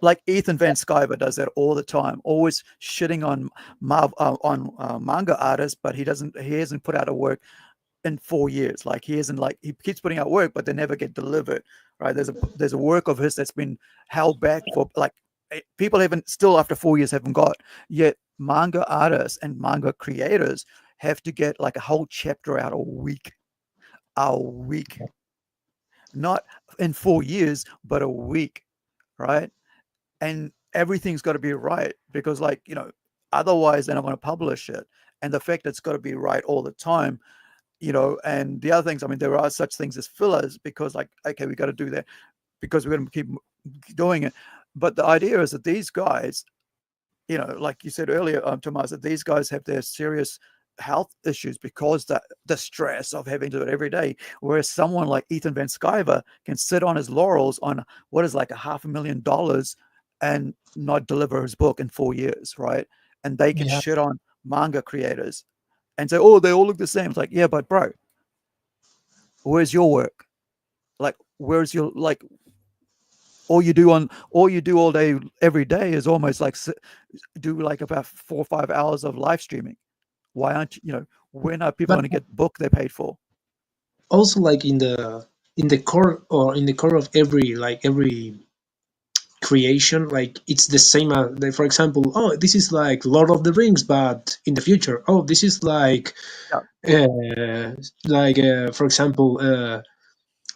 like Ethan Van Sciver does that all the time, always shitting on manga artists, but he hasn't put out a work in 4 years. Like he keeps putting out work, but they never get delivered. Right? There's a work of his that's been held back for like people haven't still after 4 years haven't got yet. Manga artists and manga creators have to get like a whole chapter out a week, not in 4 years, but a week, right? And everything's got to be right because, like, you know, otherwise they're not going to publish it. And the fact that it's got to be right all the time, you know, and the other things, I mean, there are such things as fillers because, like, okay, we got to do that because we're going to keep doing it. But the idea is that these guys, you know, like you said earlier, Tomas, that these guys have their serious health issues because the stress of having to do it every day. Whereas someone like Ethan Van Sciver can sit on his laurels on what is like $500,000 and not deliver his book in 4 years, right? And they can shit on manga creators and say, oh, they all look the same. It's like, yeah, but bro, where's your work? Like, whereas you're like all you do all day every day is almost like do like about 4 or 5 hours of live streaming. Why aren't when are people But going to get the book they paid for? also, like in the core, or in the core of every creation, like it's the same as, like, for example, oh, this is like Lord of the Rings but in the future. Oh, this is like for example,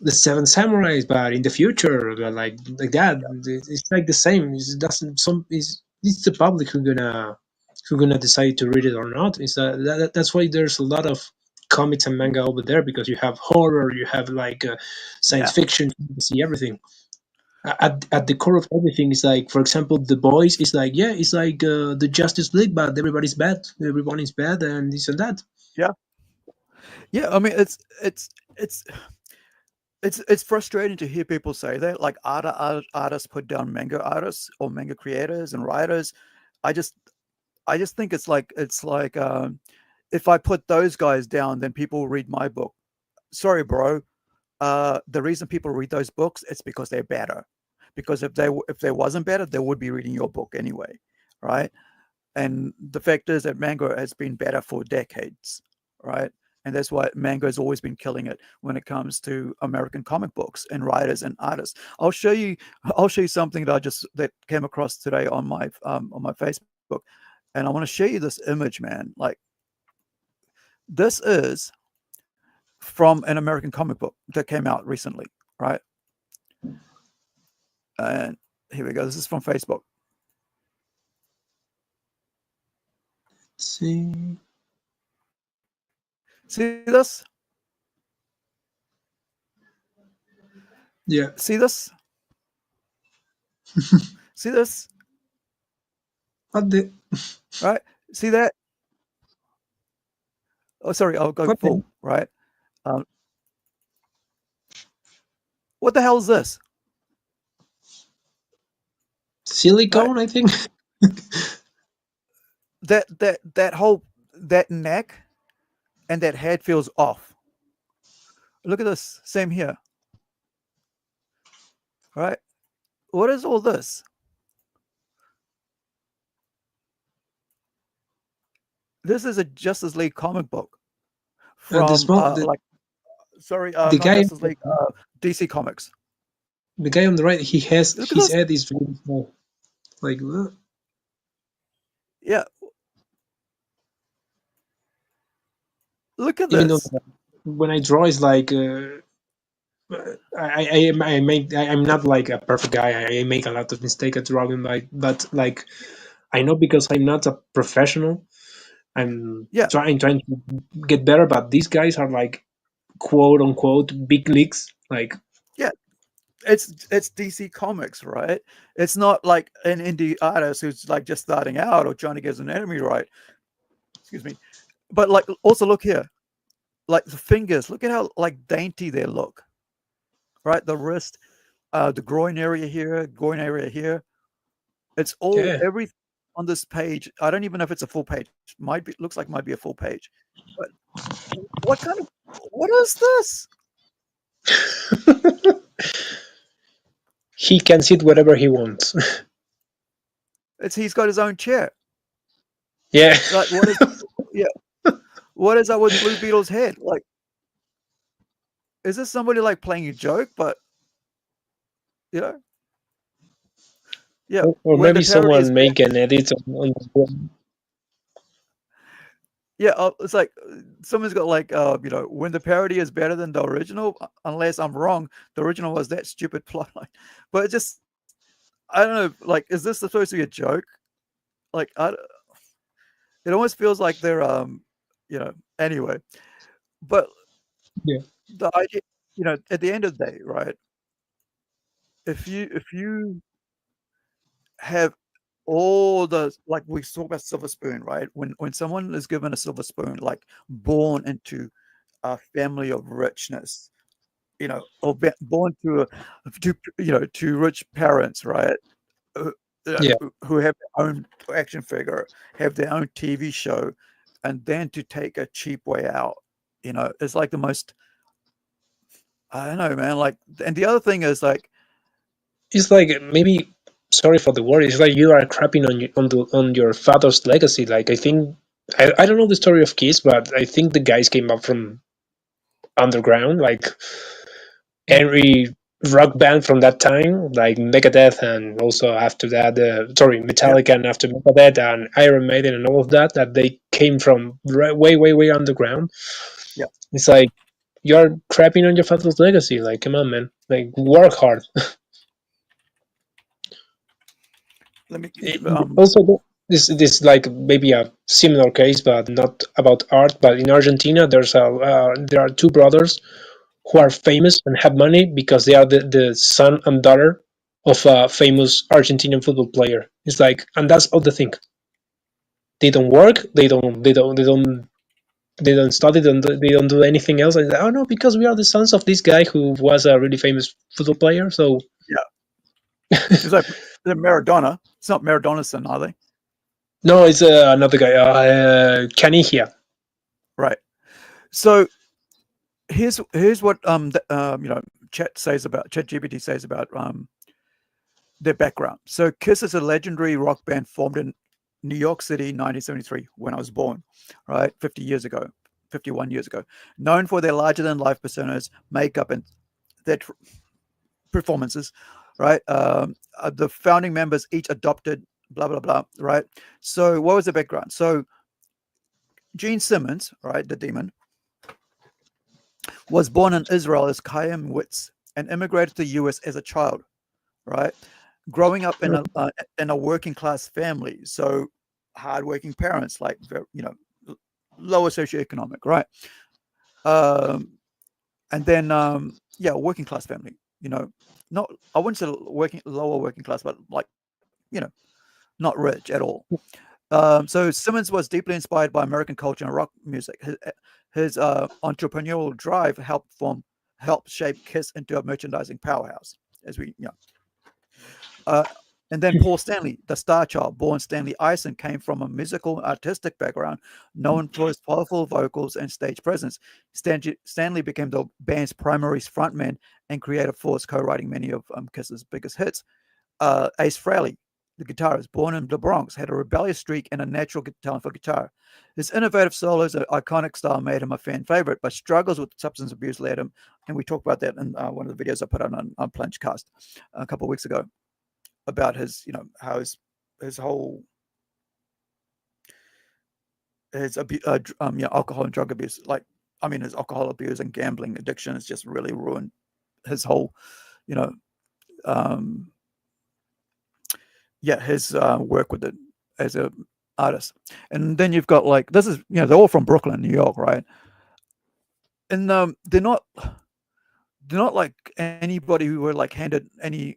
the Seven Samurais but in the future, like that. It's like the same. It doesn't some is it's the public who gonna decide to read it or not. That's why there's a lot of comics and manga over there, because you have horror, you have like science Yeah. fiction, fantasy, everything. At the core of everything is like, for example, The Boys is like, yeah, it's like the Justice League, but everyone is bad and this and that. Yeah, I mean it's frustrating to hear people say that, like artists put down manga artists or manga creators and writers. I just think it's like if I put those guys down, then people will read my book. Sorry, bro. The reason people read those books, it's because they're better. Because if they wasn't better, they would be reading your book anyway, right? And the fact is that manga has been better for decades, right? And that's why manga has always been killing it when it comes to American comic books and writers and artists. I'll show you something that came across today on my Facebook, and I want to show you this image, man. Like, this is from an American comic book that came out recently, right? And here we go. This is from Facebook. See this? Yeah. See this? See this? What the Right? See that? Oh, sorry, I'll go what full, right? What the hell is this? silicone, I think. That neck and that head feels off. Look at this. Same here. Right? What is all this? This is a Justice League comic book And from the not guy Justice League, DC Comics. the guy on the right, his Look at this. head is very small. Like, Yeah. Look at even though this. when I draw, it's like I'm not like a perfect guy. I make a lot of mistakes at drawing, but like I know, because I'm not a professional. I'm trying to get better, but these guys are like quote unquote big leagues. Like, Yeah. It's DC Comics, right? It's not like an indie artist who's like just starting out or trying to get his anatomy right. Excuse me. But like, also look here. Like the fingers, look at how like dainty they look. Right? The wrist, the groin area here. It's all everything on this page. I don't even know if it's a full page. Looks like might be a full page. But what is this? he can sit wherever he wants. He's got his own chair. Yeah. Like, what is that with Blue Beetle's head? Like, is this somebody like playing a joke? But yeah. Or maybe someone make an edit on yeah, it's like someone's got like when the parody is better than the original, unless I'm wrong, the original was that stupid plotline. But it just, I don't know, like, is this supposed to be a joke? Like, it almost feels like they're anyway. But the idea, at the end of the day, right? If you have all the, like we talk about silver spoon, right? When someone is given a silver spoon, like born into a family of richness, or born to rich parents, right? Who have their own action figure, have their own TV show, and then to take a cheap way out, it's like the most I don't know, man. Like, and the other thing is like, it's like maybe, sorry for the word, it's like you are crapping on your father's legacy. Like I think I don't know the story of Kiss, but I think the guys came up from underground, like every rock band from that time, like Megadeth, and also after that, Metallica, and after Megadeth and Iron Maiden and all of that, that they came from way underground. Yeah, it's like you're crapping on your father's legacy. Like, come on, man, like work hard. let me Also, this like maybe a similar case, but not about art. But in Argentina, there are two brothers who are famous and have money because they are the son and daughter of a famous Argentinian football player. It's like, and that's all the thing. They don't work. They don't study. They don't do anything else. And, oh no, because we are the sons of this guy who was a really famous football player. So yeah, it's like the Maradona. It's not Maradona's son, are they? no, it's another guy, Canigia. Right. So here's what ChatGPT says about their background. So KISS is a legendary rock band formed in New York City, 1973, when I was born, right? 51 years ago. Known for their larger-than-life personas, makeup, and their performances, right? The founding members each adopted blah, blah, blah, right? So what was the background? So Gene Simmons, right, the demon, was born in Israel as Chaim Witz and immigrated to the U.S. as a child, right? Growing up in a working class family, so hardworking parents, like lower socioeconomic, right? And then working class family, not, I wouldn't say lower working class, but like not rich at all. So Simmons was deeply inspired by American culture and rock music. His entrepreneurial drive helped shape KISS into a merchandising powerhouse, as we and then Paul Stanley, the star child, born Stanley Eisen, came from a musical artistic background, known for his powerful vocals and stage presence. Stanley became the band's primary frontman and creative force, co-writing many of KISS's biggest hits. Ace Frehley, the guitarist, born in the Bronx, had a rebellious streak and a natural talent for guitar. His innovative solos and iconic style made him a fan favorite, but struggles with substance abuse led him, and we talked about that in one of the videos I put on PlungeCast a couple of weeks ago, about his, how his whole alcohol and drug abuse, his alcohol abuse and gambling addiction has just really ruined his whole, his work with it as a artist. And then you've got this is, they're all from Brooklyn, New York, right? And they're not like anybody who were handed any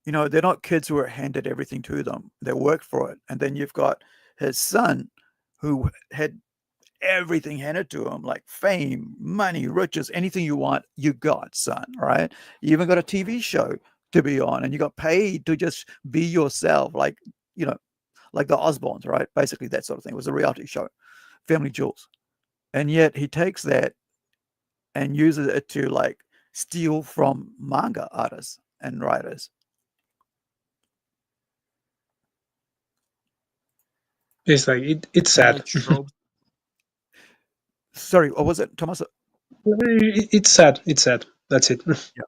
they're not kids who are handed everything to them. They worked for it. And then you've got his son who had everything handed to him, like fame, money, riches, anything you want, you got, son, right? You even got a TV show to be on, and you got paid to just be yourself, like the Osbournes, right? Basically that sort of thing. It was a reality show, Family Jewels. And yet he takes that and uses it to steal from manga artists and writers. It's like it's sad. Sorry, what was it, Tomas? It's sad. It's sad. That's it. Yeah.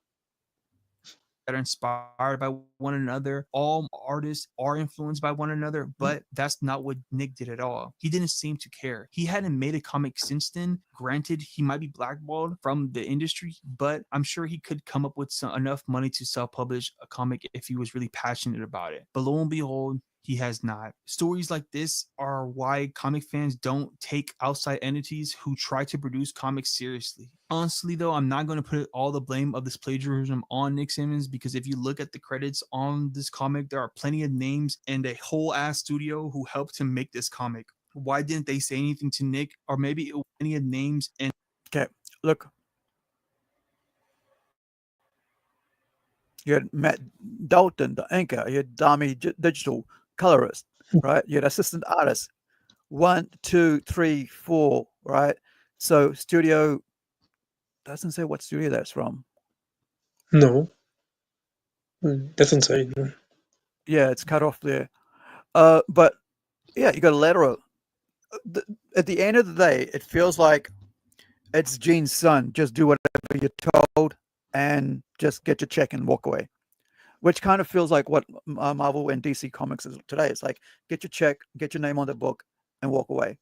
That are inspired by one another. All artists are influenced by one another, but that's not what Nick did at all. He didn't seem to care. He hadn't made a comic since then. Granted, he might be blackballed from the industry, but I'm sure he could come up with enough money to self-publish a comic if he was really passionate about it. But lo and behold, he has not. Stories like this are why comic fans don't take outside entities who try to produce comics seriously. Honestly, though, I'm not going to put all the blame of this plagiarism on Nick Simmons, because if you look at the credits on this comic, there are plenty of names and a whole ass studio who helped him make this comic. Why didn't they say anything to Nick? Or maybe it was plenty of names and... Okay, look. You had Matt Dalton, the inker. You had Dami Digital, colorist, right? You had assistant artist. 1, 2, 3, 4, right? So studio doesn't say what studio that's from. No, doesn't say. No. Yeah, it's cut off there. But yeah, you got a letter. At the end of the day, it feels like it's Gene's son. Just do whatever you're told and just get your check and walk away. Which kind of feels like what Marvel and DC Comics is today. It's like, get your check, get your name on the book, and walk away.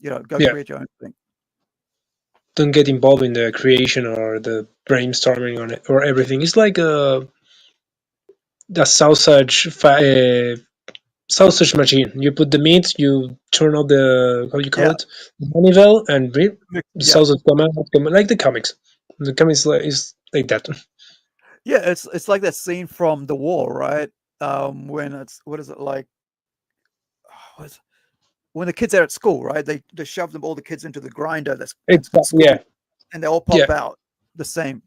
Go create your own thing. Don't get involved in the creation or the brainstorming on it or everything. It's like the sausage sausage machine. You put the meat, you turn on the how you call it, the manivelle, and the sausage come out, like the comics. The comics is like that. Yeah, it's like that scene from The Wall, right? When it's what is it like? When the kids are at school, right? They shove all the kids into the grinder. That's school, and they all pop out the same.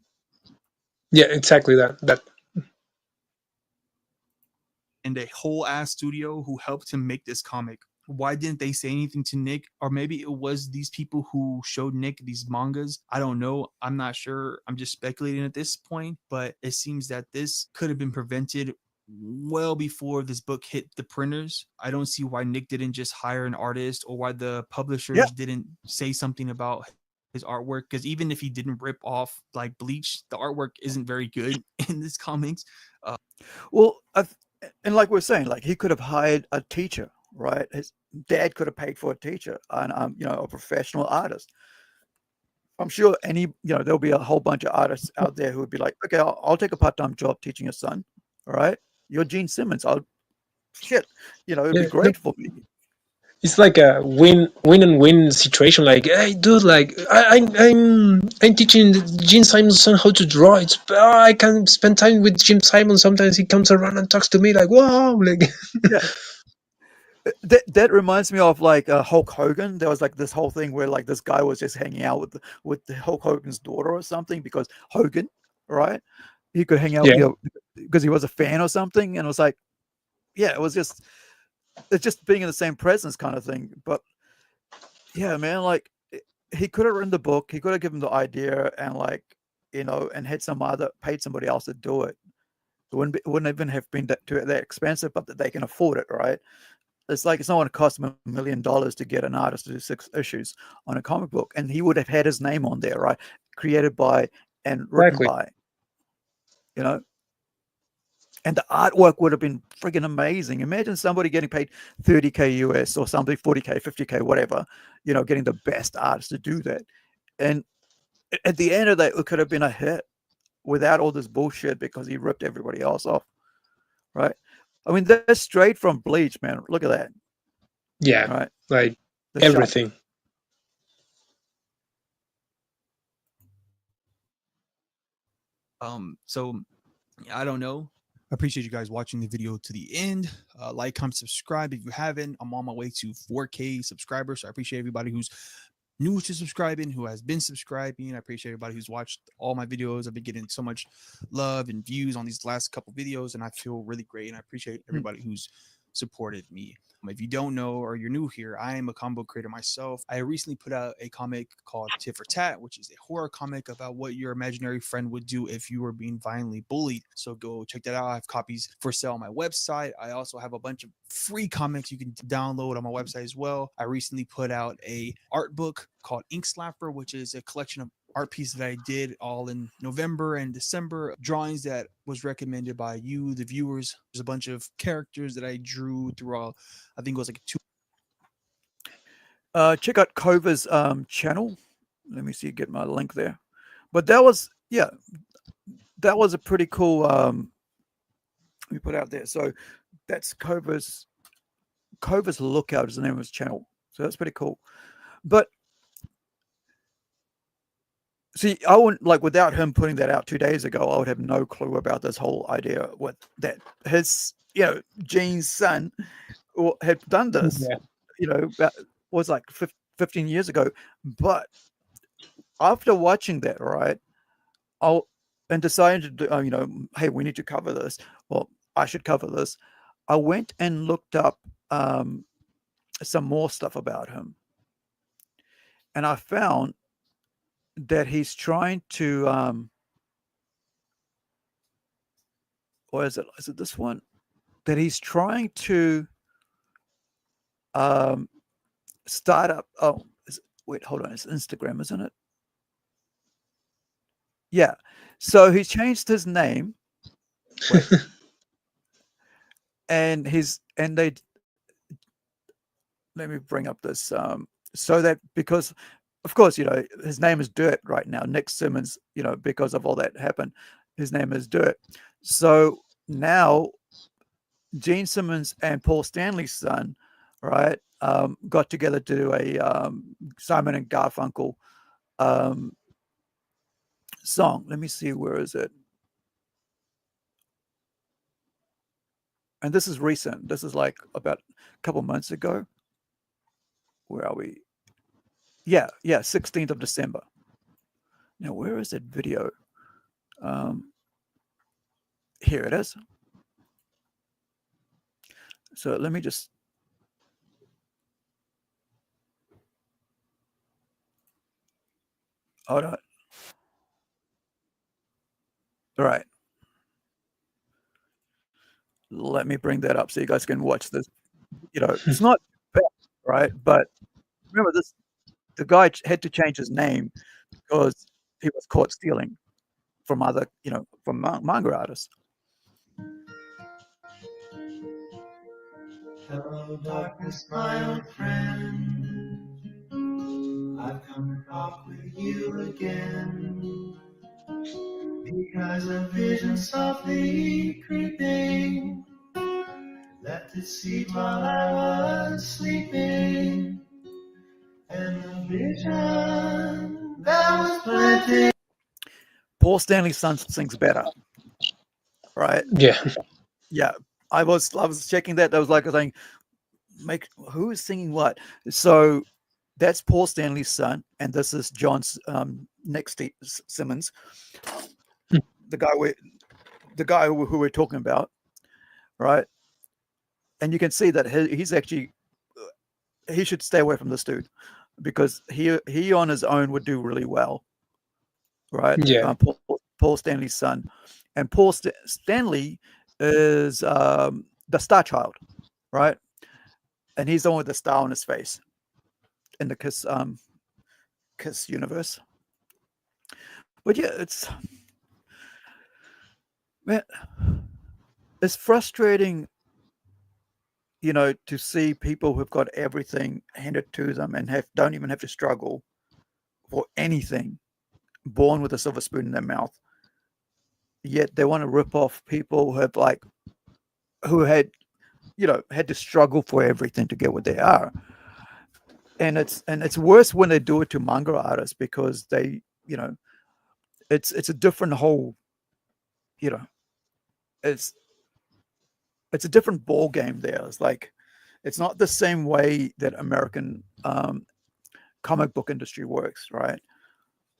Yeah, exactly that. And a whole ass studio who helped him make this comic. Why didn't they say anything to Nick? Or maybe it was these people who showed Nick these mangas. I don't know. I'm not sure. I'm just speculating at this point, but it seems that this could have been prevented well before this book hit the printers. I don't see why Nick didn't just hire an artist, or why the publishers didn't say something about his artwork, because even if he didn't rip off like Bleach, the artwork isn't very good in this comics. And like we're saying, like he could have hired a teacher, right? His dad could have paid for a teacher and a professional artist. I'm sure there'll be a whole bunch of artists out there who would be like, okay, I'll take a part-time job teaching your son. All right, you're Gene Simmons. It'd be great for me. It's like a win and win situation. Like, hey, dude, like I'm teaching Gene Simmons' son how to draw. I can spend time with Jim Simon. Sometimes he comes around and talks to me like, wow, like. Yeah. That reminds me of like Hulk Hogan. There was like this whole thing where like this guy was just hanging out with the Hulk Hogan's daughter or something, because Hogan, right? He could hang out, because he was a fan or something, and it was like, it's just being in the same presence kind of thing. But yeah, man, like he could have written the book, he could have given the idea, and like and had paid somebody else to do it. It wouldn't even have been that expensive, but that they can afford it, right? It's like it's not going to cost him $1 million to get an artist to do 6 issues on a comic book, and he would have had his name on there, right? Created by and written by, and the artwork would have been friggin' amazing. Imagine somebody getting paid $30K US or something, $40K, $50K, whatever, getting the best artist to do that. And at the end of that, it could have been a hit without all this bullshit, because he ripped everybody else off, right? I mean, that's straight from Bleach, man. Look at that. Yeah, right. Like the everything. So I don't know. I appreciate you guys watching the video to the end. Like, comment, subscribe if you haven't. I'm on my way to 4K subscribers, so I appreciate everybody who's new to subscribing, who has been subscribing. I appreciate everybody who's watched all my videos. I've been getting so much love and views on these last couple videos, and I feel really great. And I appreciate everybody who's supported me. If you don't know, or you're new here, I am a comic book creator myself. I recently put out a comic called Tit for Tat, which is a horror comic about what your imaginary friend would do if you were being violently bullied. So go check that out. I have copies for sale on my website. I also have a bunch of free comics you can download on my website as well. I recently put out a art book called Ink Slapper, which is a collection of art pieces that I did all in November and December, drawings that was recommended by you, the viewers. There's a bunch of characters that I drew throughout, I think it was like 2. Check out Kova's channel. Let me see, get my link there. But that was a pretty cool we put out there. So that's Kova's Lookout is the name of his channel. So that's pretty cool. But see, I wouldn't, like, without him putting that out 2 days ago, I would have no clue about this whole idea with that his, Gene's son had done this, was like 15 years ago. But after watching that, right, and deciding to do, hey, we need to cover this. Well, I should cover this. I went and looked up some more stuff about him. And I found that he's trying to or is it this one? That he's trying to start up. Oh, wait, hold on. It's Instagram, isn't it? Yeah. So he's changed his name. Wait. and they let me bring up this so that, because of course, his name is Dirt right now, Nick Simmons, because of all that happened, his name is Dirt. So now Gene Simmons and Paul Stanley's son, right, got together to do a Simon and Garfunkel song. Let me see, where is it? And this is recent. This is like about a couple months ago. Where are we? Yeah, 16th of December. Now, where is that video? Here it is. So let me just. Hold on. All right. Let me bring that up so you guys can watch this. It's not bad, right? But remember this, the guy had to change his name because he was caught stealing from other, from manga artists. Hello, darkness, my old friend. I've come to talk with you again. Because a vision softly creeping left its seed while I was sleeping. And the vision that was planted. Paul Stanley's son sings better, right? Yeah. I was checking that. I was like, saying, who is singing what? So that's Paul Stanley's son, and this is Nick Simmons, the guy who we're talking about, right? And you can see that he's actually, he should stay away from this dude, because he on his own would do really well, right? Yeah. Paul Stanley's son, and Paul Stanley is the Star Child, right? And he's the one with the star on his face in the KISS universe. But yeah, it's frustrating, to see people who've got everything handed to them and don't even have to struggle for anything, born with a silver spoon in their mouth. Yet they want to rip off people who had to struggle for everything to get what they are. And it's worse when they do it to manga artists, because they, it's a different whole, it's a different ball game there. It's like, it's not the same way that American comic book industry works, right?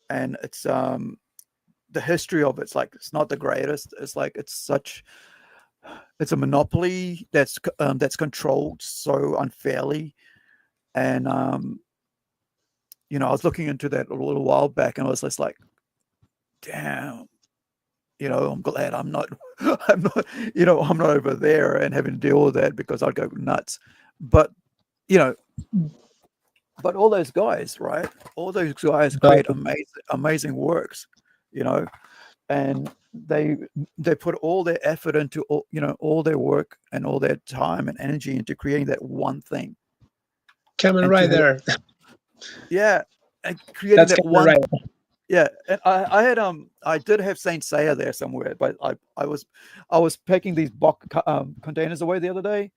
And it's the history of it's like, it's not the greatest. It's like, it's a monopoly that's controlled so unfairly. And I was looking into that a little while back, and I was just like, damn, I'm glad I'm not over there and having to deal with that, because I'd go nuts. But but all those guys, right? All those guys create amazing works, and they put all their effort into all their work and all their time and energy into creating that one thing. Coming right there. Yeah, and creating that one. Right. Yeah, and I did have Saint Seiya there somewhere, but I was packing these box containers away the other day,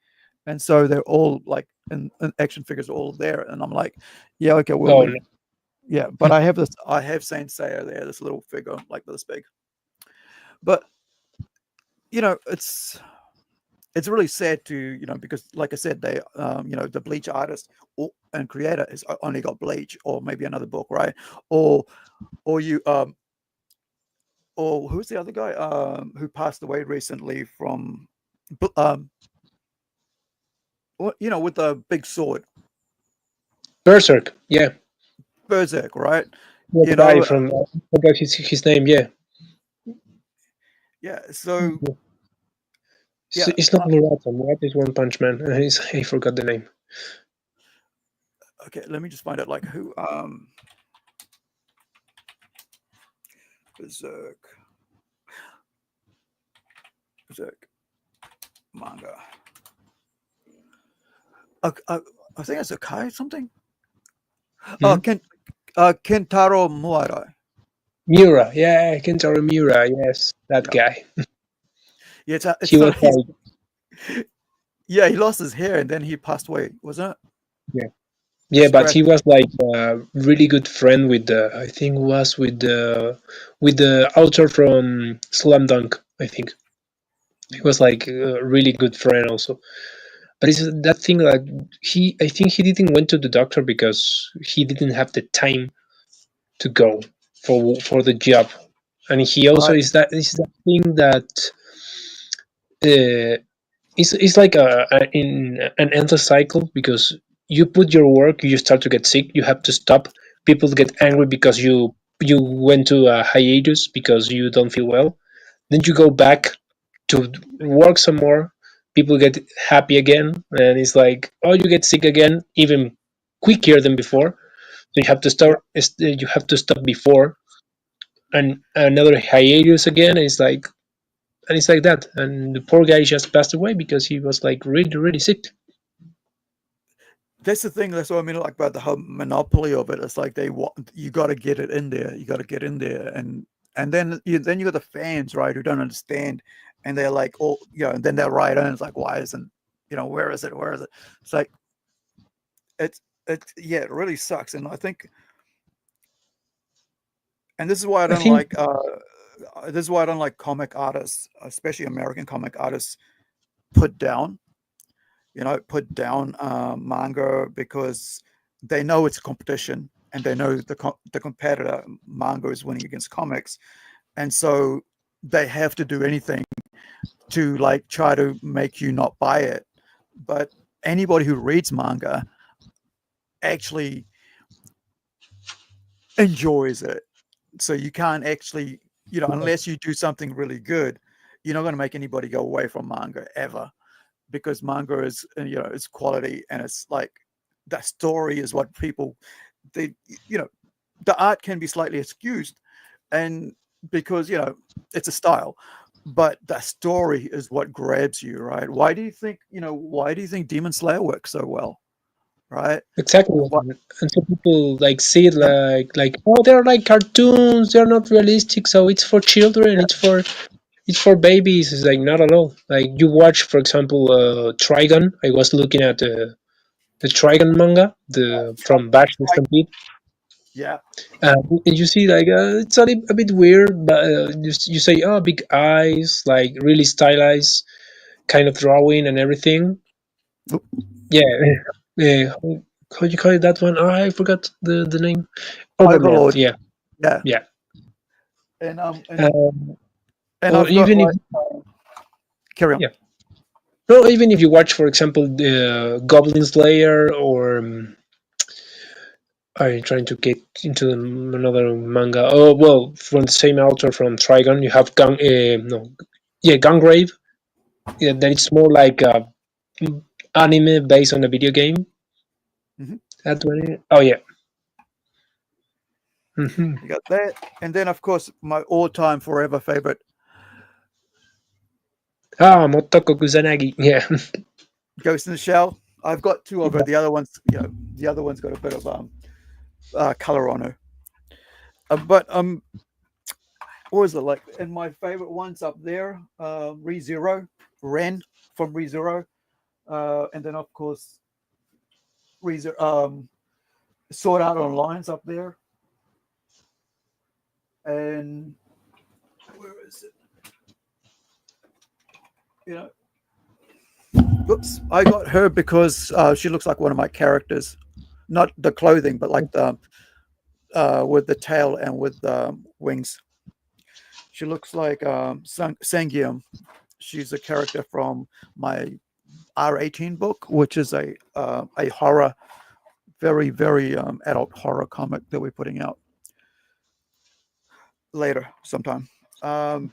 and so they're all like in action figures are all there, and I'm like, yeah, okay, well, yeah, but I have Saint Seiya there, this little figure like this big. But it's really sad to, because like I said, they the Bleach artist and creator has only got Bleach or maybe another book, right? Or who's the other guy who passed away recently from with the big sword? Berserk, yeah. Berserk, right? The guy from I forgot his name. Yeah. Yeah. So yeah, It's not Murata. Murata is One Punch Man. I forgot the name. okay, let me just find out like who Berserk manga. I think it's a Kai something. Oh, Kentaro Miura. Miura, yeah, Kentaro Miura, yes, that guy. Yeah, He was like, yeah, he lost his hair and then he passed away, wasn't it? Yeah, but he was like a really good friend with I think was with the author from Slam Dunk. I think he was like a really good friend also. But it's that thing like I think he didn't went to the doctor because he didn't have the time to go for the job, and he also is that thing that it's like in an endless cycle because you put your work, you start to get sick, you have to stop. People get angry because you went to a hiatus because you don't feel well. Then you go back to work some more. People get happy again, and it's like, oh, you get sick again, even quicker than before. So you have to start. You have to stop before, and another hiatus again. And it's like that. And the poor guy just passed away because he was like really, really sick. That's the thing. That's what I mean, like about the whole monopoly of it. It's like you got to get it in there. You got to get in there, and then you got the fans, right, who don't understand, and they're like, oh, and then they'll write in. It's like, why isn't, where is it? Where is it? It's like, yeah, it really sucks, and I think, and this is why I don't like. This is why I don't like comic artists, especially American comic artists, put down manga because they know it's a competition and they know the competitor manga is winning against comics, and so they have to do anything to like try to make you not buy it. But anybody who reads manga actually enjoys it, so you can't actually, unless you do something really good, you're not going to make anybody go away from manga ever, because manga is, it's quality, and it's like the story is what people, the art can be slightly excused, and because it's a style, but the story is what grabs you, right? Why do you think Demon Slayer works so well, right? Exactly. And so people like see it like oh, they're like cartoons, they're not realistic, so it's for children, it's for babies. It's like not at all. Like you watch, for example, Trigun. I was looking at the Trigun manga, from Bash and Stampede. Yeah. And you see, like it's a bit weird, but you say, oh, big eyes, like really stylized kind of drawing and everything. Oop. Yeah. How you call it that one? Oh, I forgot the name. Overlord. Yeah. And or even if carry on. Yeah. No, even if you watch, for example, the Goblin Slayer, or I'm trying to get into another manga. Oh well, from the same author from Trigun, you have Gungrave. Yeah, that it's more like a anime based on a video game. Mm-hmm. That one. Oh yeah. Mm-hmm. You got that, and then of course my all-time forever favorite. Motoko Kusanagi. Yeah. Ghost in the Shell. I've got two of it. The other one's, the other one's got a bit of color on her. But what was it like? And my favorite ones up there, ReZero, Ren from ReZero, and then of course ReZero, Sword Art Online's up there, and where is it? Oops, I got her because she looks like one of my characters, not the clothing, but like the with the tail and with the wings. She looks like Sangyam. She's a character from my R18 book, which is a horror, very, very adult horror comic that we're putting out. later sometime. What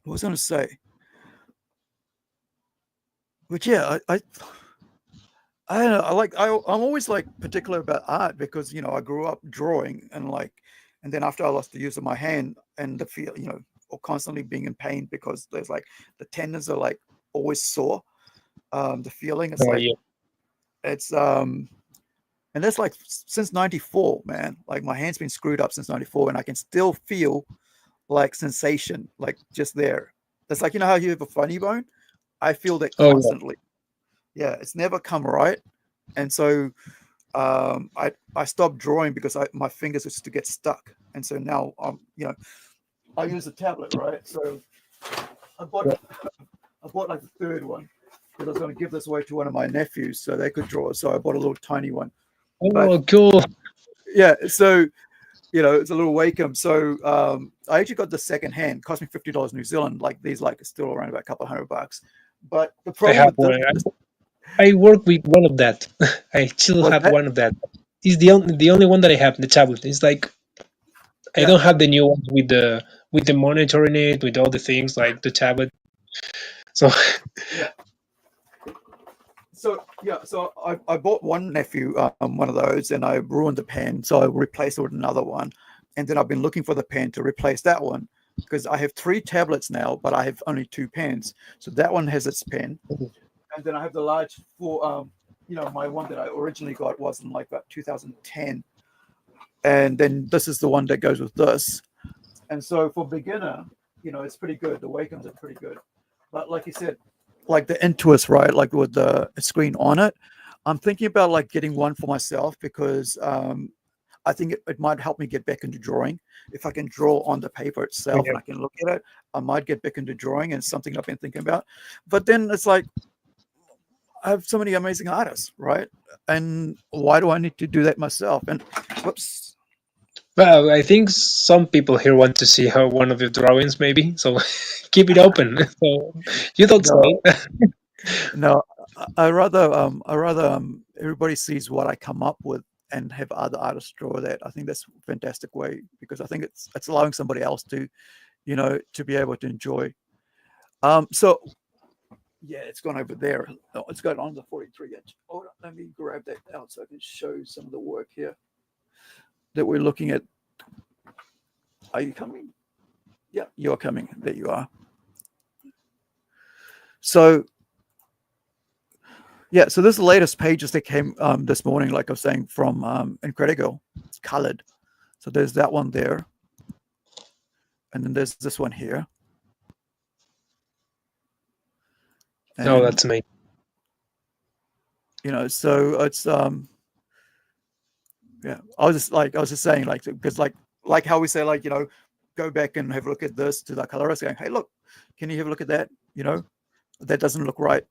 was I going to say? But yeah, I don't know. I'm always like particular about art because I grew up drawing and then after I lost the use of my hand and the feel, or constantly being in pain because there's like the tendons are like always sore. The feeling it's it's and that's like since '94, man. Like my hand's been screwed up since '94, and I can still feel like sensation, like just there. That's like how you have a funny bone. I feel that constantly. Yeah, it's never come right, and so I stopped drawing because my fingers used to get stuck, and so now I use a tablet, right? So I bought like the third one because I was going to give this away to one of my nephews so they could draw. So I bought a little tiny one. Cool. Yeah, so it's a little Wacom. So I actually got the second hand. It cost me $50 New Zealand. Like these, like still around about a couple $100. But the problem I work with one of that. I still have one of that. It's the only one that I have. The tablet. It's like I don't have the new ones with the monitor in it, with all the things like the tablet. So So I bought one nephew one of those, and I ruined the pen, so I replaced it with another one, and then I've been looking for the pen to replace that one because I have 3 tablets now, but I have only 2 pens. So that one has its pen, and then I have the large my one that I originally got was in like about 2010, and then this is the one that goes with this, and so for beginner, it's pretty good. The Wacoms are pretty good, but like you said, like the Intuos, right? Like with the screen on it. I'm thinking about like getting one for myself because I think it might help me get back into drawing. If I can draw on the paper itself and I can look at it, I might get back into drawing, and something I've been thinking about. But then it's like, I have so many amazing artists, right? And why do I need to do that myself? And whoops. Well, I think some people here want to see how one of your drawings, maybe. So keep it open. So you don't say. No, I rather everybody sees what I come up with and have other artists draw that. I think that's a fantastic way because I think it's allowing somebody else to, to be able to enjoy. So yeah, it's gone over there. No, it's going on the 43-inch. Hold on, let me grab that out so I can show some of the work here that we're looking at. Are you coming? Yeah, you're coming. There you are. So yeah, so this is the latest pages that came this morning, like I was saying, from Incredible. It's colored. So there's that one there. And then there's this one here. No, that's me. So it's yeah, I was just saying, like, because like how we say, like, go back and have a look at this to the colorist going, hey, look, can you have a look at that? That doesn't look right.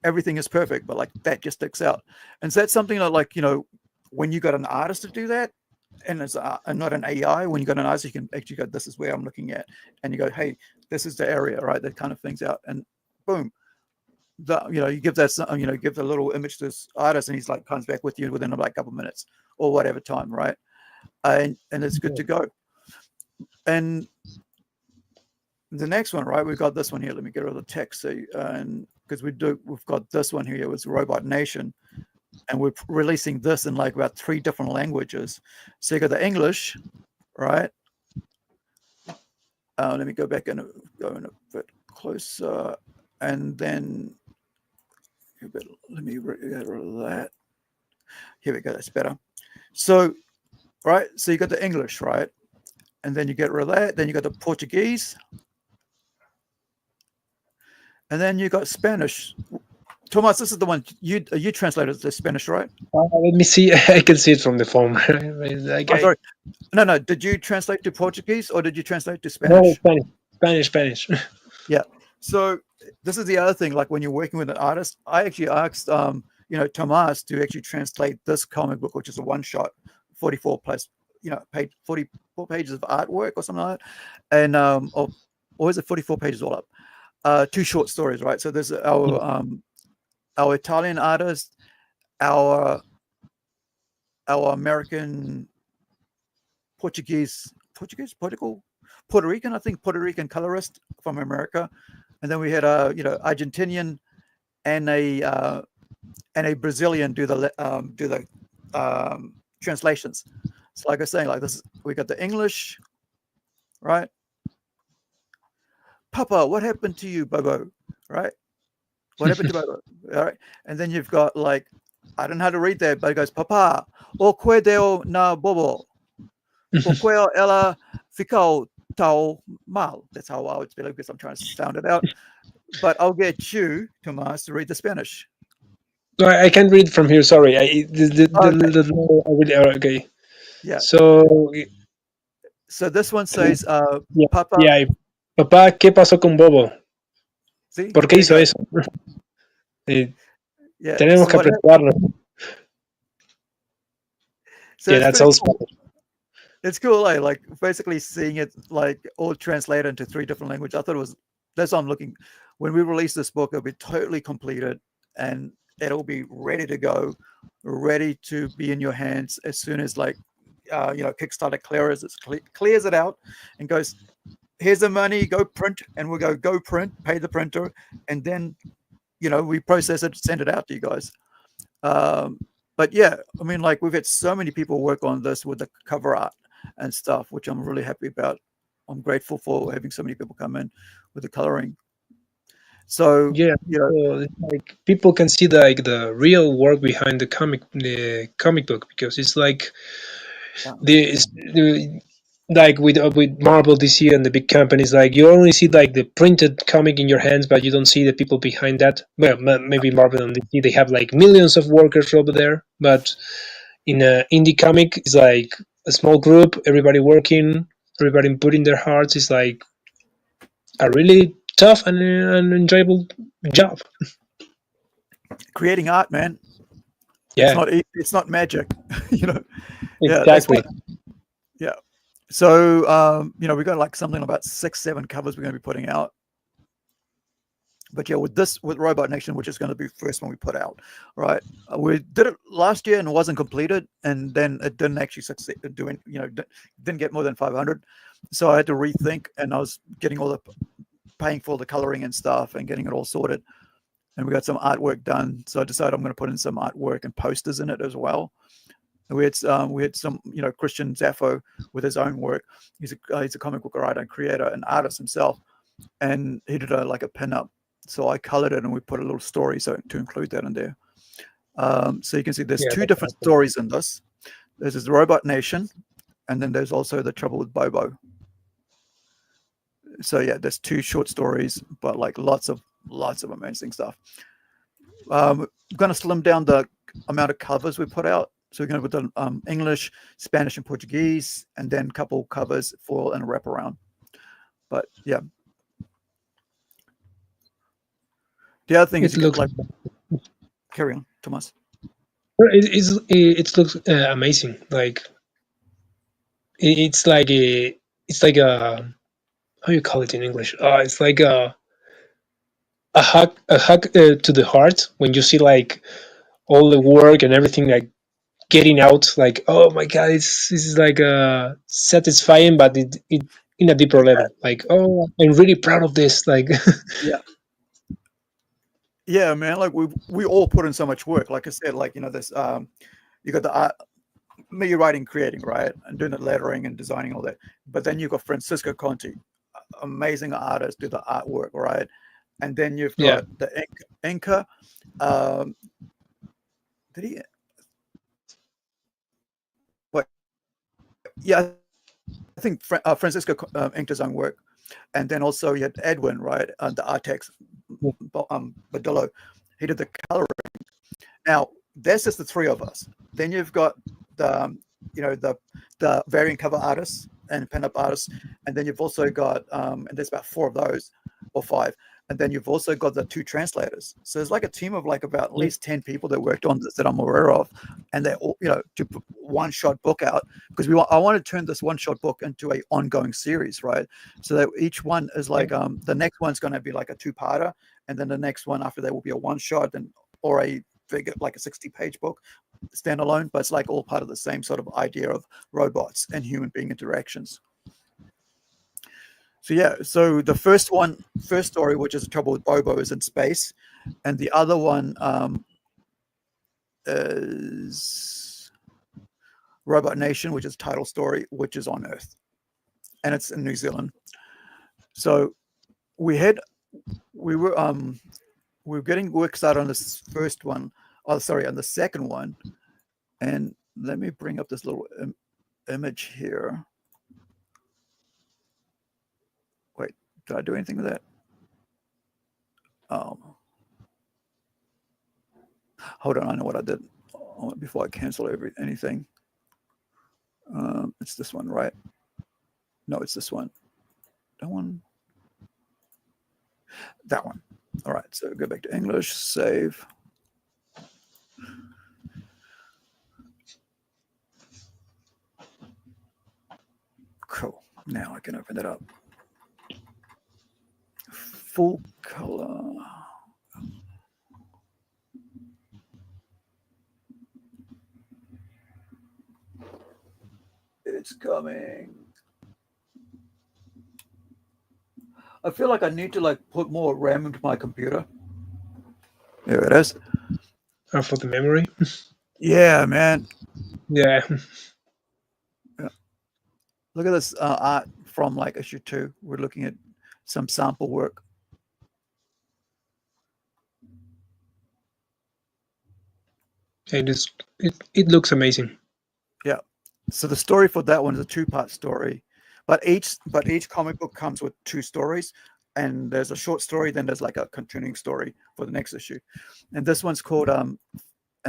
Everything is perfect, but like that just sticks out. And so that's something that, like, when you got an artist to do that, and it's not an AI, when you got an artist, you can actually go, this is where I'm looking at, and you go, hey, this is the area, right? That kind of things out, and boom, you give that, give the little image to this artist, and he's like comes back with you within like a couple minutes or whatever time, right? And it's good to go. And the next one, right? We've got this one here. Let me get rid of the text. So, and because we've got this one here. It was Robot Nation, and we're releasing this in like about 3 different languages. So you got the English, right? Let me go back and go in a bit closer, and then let me get rid of that. Here we go. That's better. So, right. So you got the English, right? And then you get rid of that. Then you got the Portuguese. And then you got Spanish. Tomas, this is the one you translated the Spanish, right? Let me see. I can see it from the phone. Sorry. No. Did you translate to Portuguese or did you translate to Spanish? No, Spanish. Yeah. So this is the other thing. Like when you're working with an artist, I actually asked, Tomas to actually translate this comic book, which is a one-shot, 44 plus, page 44 pages of artwork or something like that, and or is it 44 pages all up? 2 short stories, right? So there's our Italian artist, our American Portuguese Puerto Rican, I think, Puerto Rican colorist from America, and then we had a Argentinian and a Brazilian do the translations. So like I was saying, like this, we got the English, right? Papa, what happened to you, Bobo? Right? What happened to Bobo? All right. And then you've got like, I don't know how to read that, but it goes, Papa, o cuideo na bobo. O quel ela ficou tão mal. That's how I would spell it because I'm trying to sound it out. But I'll get you, Tomas, to read the Spanish. No, I can't read from here. Sorry. Okay. Yeah. So this one says, Papa. Yeah. Papá, ¿qué pasó con Bobo? ¿Sí? ¿Por qué hizo eso? Yeah. Tenemos que apretarnos. So yeah, that's all Spanish. It's cool, like basically seeing it like all translated into 3 different languages. I thought it was, that's what I'm looking. When we release this book, it'll be totally completed and it'll be ready to go, ready to be in your hands as soon as like, Kickstarter clears it out and goes, here's the money, go print, and we'll go print, pay the printer, and then, we process it, send it out to you guys. But yeah, I mean, like we've had so many people work on this with the cover art and stuff, which I'm really happy about. I'm grateful for having so many people come in with the coloring. So yeah, so like people can see the real work behind the comic book, because it's like like with Marvel, DC, and the big companies, like you only see like the printed comic in your hands, but you don't see the people behind that. Well, maybe Marvel and DC, they have like millions of workers over there, but in an indie comic, it's like a small group, everybody working, everybody putting their hearts. It's like a really tough and enjoyable job. Creating art, man. Yeah, it's not magic. Exactly. Yeah. So, we got like something about 6-7 covers we're going to be putting out. But yeah, with Robot Nation, which is going to be the first one we put out, right? We did it last year and it wasn't completed, and then it didn't actually succeed doing, didn't get more than 500. So I had to rethink, and I was getting paying for the coloring and stuff and getting it all sorted. And we got some artwork done. So I decided I'm going to put in some artwork and posters in it as well. We had some, Christian Zaffo with his own work. He's a comic book writer and creator and artist himself, and he did like a pin-up. So I colored it and we put a little story to include that in there. So you can see there's 2 different stories in this. There's the Robot Nation, and then there's also the Trouble with Bobo. So yeah, there's 2 short stories, but like lots of amazing stuff. We're going to slim down the amount of covers we put out. So we're going to put the English, Spanish, and Portuguese, and then a couple covers for and a wraparound. But yeah. The other thing is, carry on, Tomas. It looks amazing. Like it's like a how you call it in English? It's like a hug to the heart when you see like all the work and everything like getting out. Like, oh my god, this is like satisfying, but it in a deeper level. Like, oh, I'm really proud of this. Like, yeah, man. Like we all put in so much work. Like I said, like this. You got the art, me writing, creating, right, and doing the lettering and designing all that. But then you've got Francisco Conti, amazing artist, do the artwork, right? And then you've got the Inca. Did he? What? Yeah, I think Francisco inked his own work, and then also you had Edwin, right? The Artex, Badillo. He did the coloring. Now that's just the 3 of us. Then you've got the variant cover artists and pen-up artists, and then you've also got and there's about 4 of those or 5, and then you've also got the 2 translators. So there's like a team of like about at least 10 people that worked on this that I'm aware of, and they're all to put one-shot book out, because I want to turn this one-shot book into a ongoing series, right? So that each one is like the next one's going to be like a 2-parter, and then the next one after that will be a one-shot, or a bigger, like a 60-page book standalone, but it's like all part of the same sort of idea of robots and human being interactions. So yeah, so the first story, which is Trouble with Bobo, is in space, and the other one is Robot Nation, which is title story, which is on Earth, and it's in New Zealand. So we were getting work started on this first one. Oh, sorry, on the second one, and let me bring up this little image here. Wait, did I do anything with that? Hold on, I know what I did before I cancel anything. It's this one, right? No, it's this one. That one. That one. All right, so go back to English, save. Cool. Now I can open it up. Full color. It's coming. I feel like I need to like put more RAM into my computer. There it is. For the memory. Yeah, man. Yeah. Yeah. Look at this art from like issue 2. We're looking at some sample work. It looks amazing. Yeah. So the story for that one is a 2-part story, but each comic book comes with 2 stories, and there's a short story, then there's like a continuing story for the next issue, and this one's called and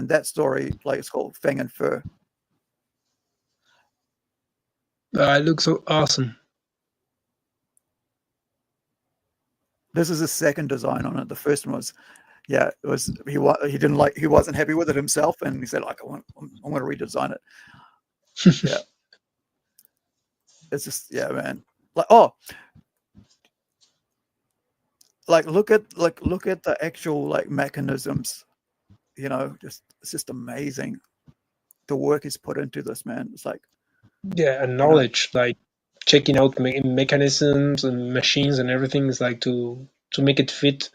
that story like it's called Fang and Fur. It looks so awesome. This is his second design on it. The first one was, yeah, it was he wasn't happy with it himself, and he said like I want to redesign it. Yeah. It's just, yeah, man. Like, look at the actual like mechanisms, you know, it's just amazing. The work is put into this, man. It's like, yeah, and knowledge, like checking out mechanisms and machines and everything is like to make it fit.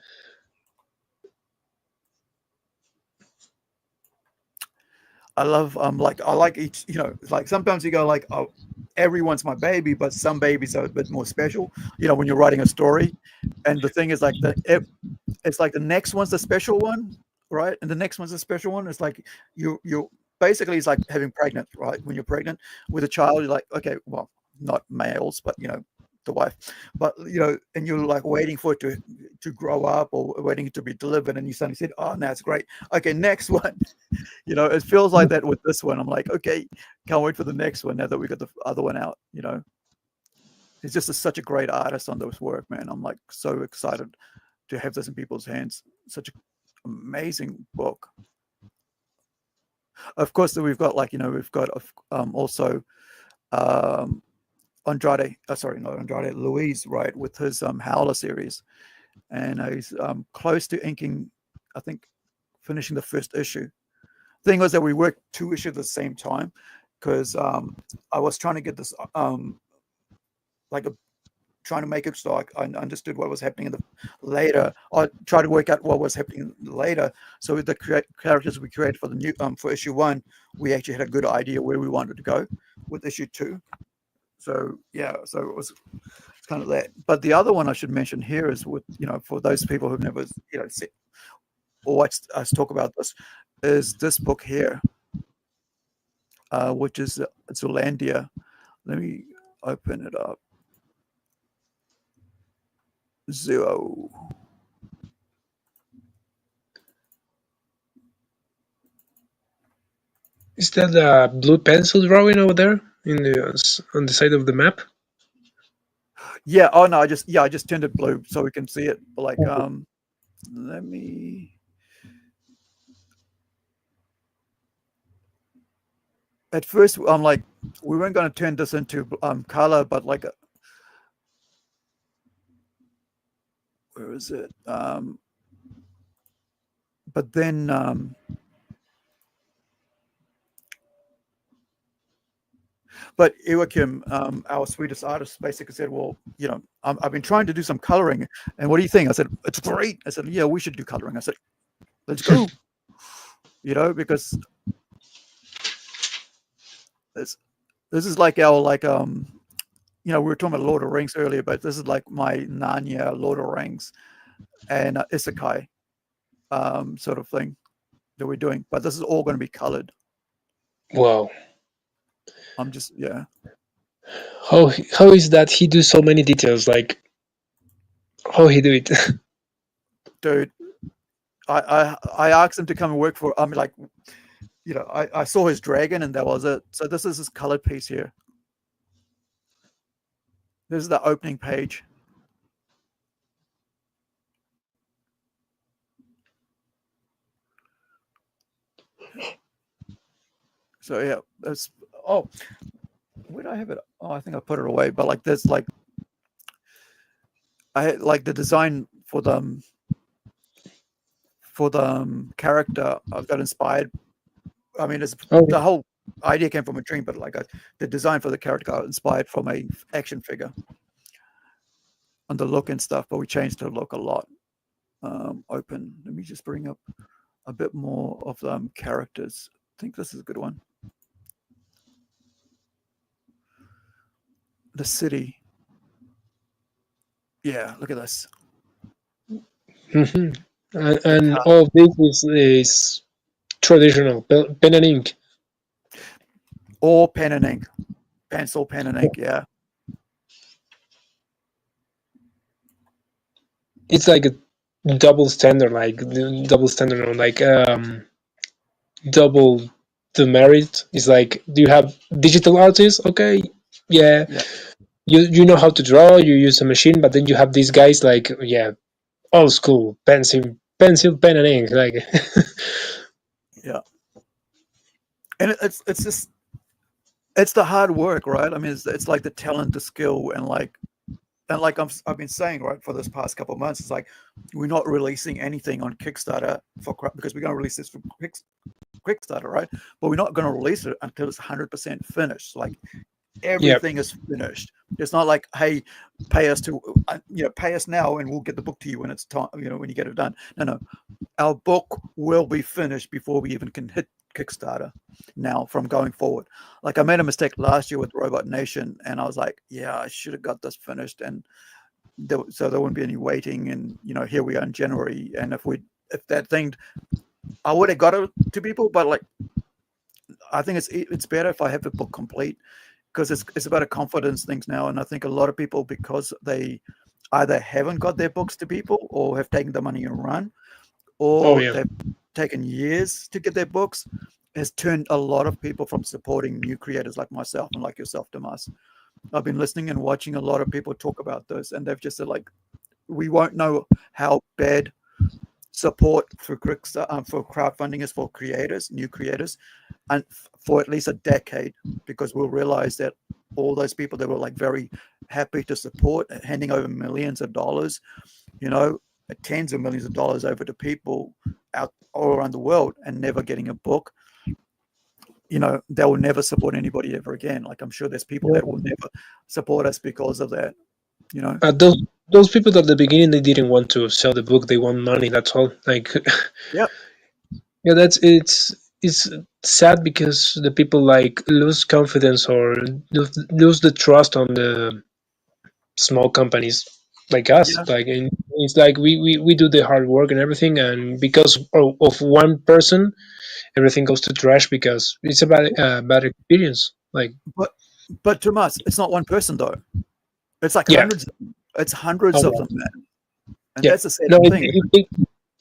I love I like each, you know, like sometimes you go like, oh, everyone's my baby, but some babies are a bit more special, you know, when you're writing a story. And the thing is like it's like the next one's the special one, right? And the next one's a special one. It's like you basically, it's like having pregnant, right? When you're pregnant with a child, you're like, okay, well, not males, but you know, the wife, but you know, and you're like waiting for it to grow up or waiting it to be delivered, and you suddenly said, oh, that's great, okay, next one. You know, it feels like that with this one. I'm like, okay, can't wait for the next one now that we got the other one out. You know, he's just such a great artist on this work, man. I'm like so excited to have this in people's hands. Such an amazing book. Of course, we've got like, you know, we've got also Luis, right, with his Howler series, and he's close to inking, I think, finishing the first issue. Thing was that we worked 2 issues at the same time, because I was trying to get this trying to make it so I understood what was happening later. I tried to work out what was happening later. So with the characters we created for the new for issue 1, we actually had a good idea where we wanted to go with issue 2. So yeah, so it's kind of that. But the other one I should mention here is, with, you know, for those people who've never, you know, or watched us talk about this, is this book here, which is Zealandia. Let me open it up. Zero. Is that a blue pencil drawing over there on the side of the map? Yeah. Oh no, I just turned it blue so we can see it. Like, let me. At first, I'm like, we weren't going to turn this into color, but like, where is it? But then, But Joachim, our Swedish artist, basically said, well, I've been trying to do some coloring, and what do you think? I said, it's great. I said, yeah, we should do coloring. I said, let's go. Because this is like our we were talking about Lord of the Rings earlier, but this is like my Narnia, Lord of the Rings, and Isekai sort of thing that we're doing. But this is all going to be colored. Wow. I'm just How is that he do so many details? Like, how he do it? Dude, I asked him to come and work for. I mean, like, I saw his dragon, and that was it. So this is his colored piece here. This is the opening page. So yeah, that's where did I have it? Oh, I think I put it away. But like, there's like, I had like the design for the character. I've got inspired. I mean, the whole idea came from a dream, but like the design for the character got inspired from a action figure. On the look and stuff, but we changed the look a lot. Open. Let me just bring up a bit more of them characters. I think this is a good one. The city. Yeah, look at this. And all of this is traditional pen and ink. All pen and ink. Pencil, pen and ink, yeah. It's like a double standard, on like double the merit. It's like, do you have digital artists? Okay, yeah. You know how to draw, you use a machine, but then you have these guys like, old school, pencil, pen and ink, like. Yeah. And it's just, it's the hard work, right? I mean, it's like the talent, the skill, and like I've been saying, right, for this past couple of months, it's like we're not releasing anything on Kickstarter because we're going to release this for Kickstarter, right? But we're not going to release it until it's 100% finished. Like everything is finished. It's not like, hey, pay us now and we'll get the book to you when it's time, when you get it done. No, our book will be finished before we even can hit Kickstarter now from going forward. Like I made a mistake last year with Robot Nation, and I was like, I should have got this finished, and so there wouldn't be any waiting. And here we are in January, and if that thing, I would have got it to people, but like I think it's better if I have the book complete, because it's about a confidence things now. And I think a lot of people, because they either haven't got their books to people or have taken the money and run, or they've taken years to get their books, has turned a lot of people from supporting new creators like myself and like yourself, Tomas. I've been listening and watching a lot of people talk about this, and they've just said, like, we won't know how bad support for crowdfunding is for creators, new creators, and for at least a decade, because we'll realize that all those people that were like very happy to support, handing over millions of dollars, tens of millions of dollars over to people out all around the world and never getting a book, they will never support anybody ever again. Like I'm sure there's people that will never support us because of that. Those people at the beginning, they didn't want to sell the book, they want money, that's all. Like it's sad because the people like lose confidence or lose the trust on the small companies like us. Like it's like we do the hard work and everything, and because of one person everything goes to trash because it's a bad experience. Like, but Tomas, it's not one person though. It's like hundreds. It's hundreds of them, man. And that's the sad thing.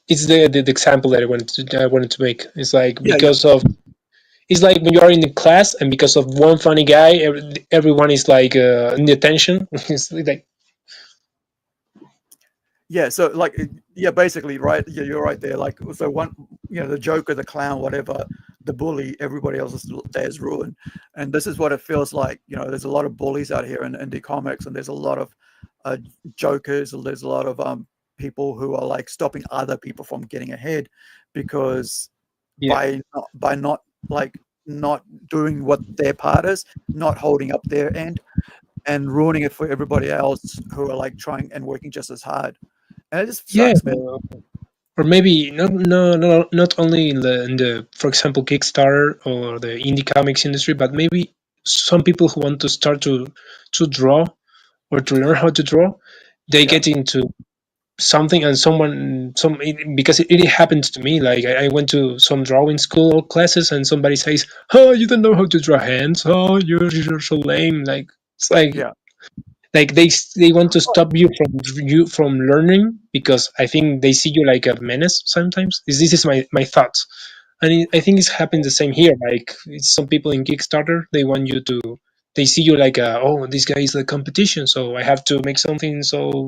It's the example that I wanted to make. It's like because of. It's like when you are in the class and because of one funny guy, everyone is like in the attention. It's like. Yeah, so like, basically, right? Yeah, you're right there. Like, so one, the Joker, the clown, whatever, the bully, everybody else's day is ruined. And this is what it feels like. There's a lot of bullies out here in indie comics, and there's a lot of jokers, and there's a lot of people who are like stopping other people from getting ahead because by not like, not doing what their part is, not holding up their end, and ruining it for everybody else who are like trying and working just as hard. And it just Yeah, sucks, man. or maybe not only in the for example Kickstarter or the indie comics industry, but maybe some people who want to start to draw or to learn how to draw, they Yeah. get into something and because it happens to me. Like I went to some drawing school classes and somebody says, "Oh, you don't know how to draw hands. Oh, you're so lame." Like it's Yeah. like they want to stop you from learning because I think they see you like a menace sometimes. This is my thoughts, and I think it's happened the same here. Like it's some people in Kickstarter, they see you like oh, this guy is the competition, so I have to make something so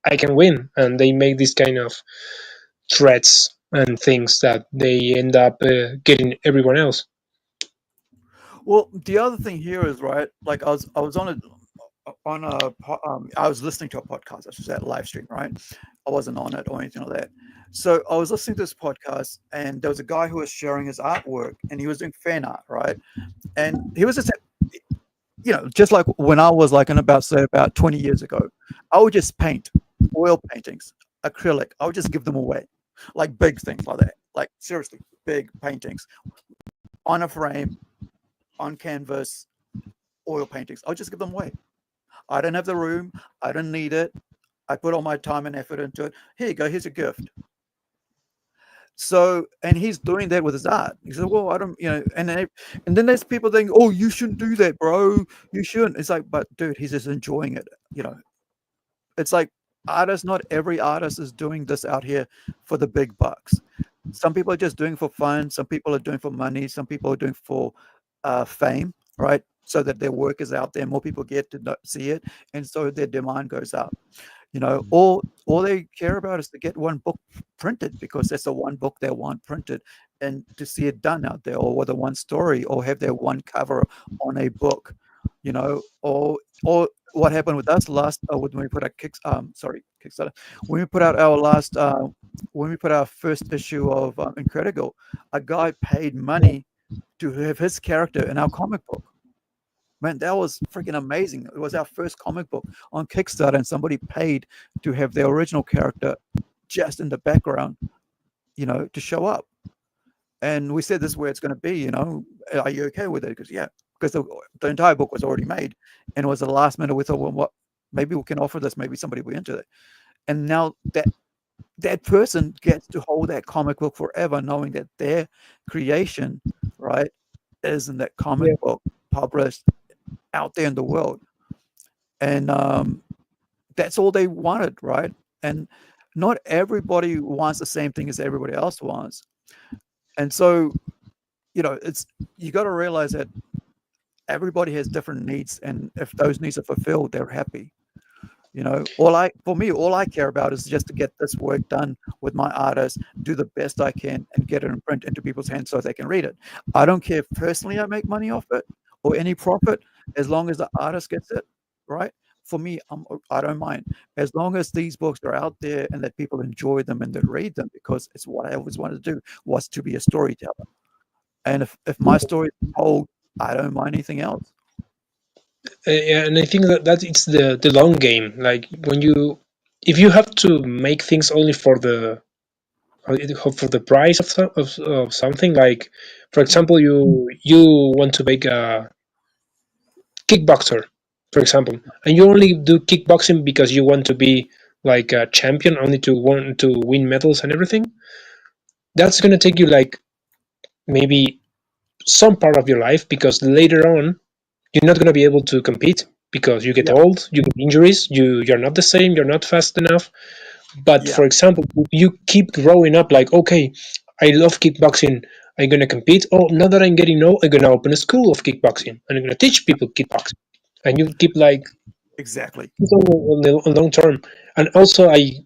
I can win, and they make this kind of threats and things that they end up getting everyone else. Well, the other thing here is, right, like I was on I was listening to a podcast, I should say, a live stream, right? I wasn't on it or anything like that. So I was listening to this podcast, and there was a guy who was sharing his artwork, and he was doing fan art, right? And he was just, just like when I was like about 20 years ago, I would just paint oil paintings, acrylic. I would just give them away, like big things like that, like seriously big paintings on a frame, on canvas, oil paintings. I'll just give them away. I don't have the room. I don't need it. I put all my time and effort into it. Here you go. Here's a gift. So, and he's doing that with his art. He said, well, I don't, and then there's people thinking, oh, you shouldn't do that, bro. You shouldn't. It's like, but dude, he's just enjoying it. It's like artists, not every artist is doing this out here for the big bucks. Some people are just doing it for fun. Some people are doing it for money. Some people are doing it for fame, right? So that their work is out there, more people get to see it, and so their demand goes up. All they care about is to get one book printed, because that's the one book they want printed, and to see it done out there, or with a one story, or have their one cover on a book, or what happened with us last when we put our Kickstarter, when we put out our last when we put our first issue of Incredible, a guy paid money to have his character in our comic book. Man, that was freaking amazing. It was our first comic book on Kickstarter, and somebody paid to have their original character just in the background, to show up. And we said, this is where it's going to be, are you okay with it? Because the entire book was already made, and it was the last minute we thought, well, what, maybe we can offer this, maybe somebody will be into it. And now that person gets to hold that comic book forever, knowing that their creation, right, is in that comic book published out there in the world. And that's all they wanted, right? And not everybody wants the same thing as everybody else wants. And so, you got to realize that everybody has different needs, and if those needs are fulfilled, they're happy. All I care about is just to get this work done with my artist, do the best I can, and get it in print into people's hands so they can read it. I don't care if personally I make money off it or any profit, as long as the artist gets it, right? For me, I don't mind, as long as these books are out there and that people enjoy them and they read them, because it's what I always wanted to do, was to be a storyteller. And if my story is told, I don't mind anything else. And I think that it's the long game. Like if you have to make things only for the price of something, like for example, you want to make a kickboxer, for example, and you only do kickboxing because you want to be like a champion, only to want to win medals and everything. That's gonna take you like maybe some part of your life, because later on you're not going to be able to compete because you get old, you get injuries, you're not the same, you're not fast enough. But for example, you keep growing up like, okay, I love kickboxing, I'm going to compete. Oh, now that I'm getting old, I'm going to open a school of kickboxing and I'm going to teach people kickboxing. And you keep like exactly on the long term. And also I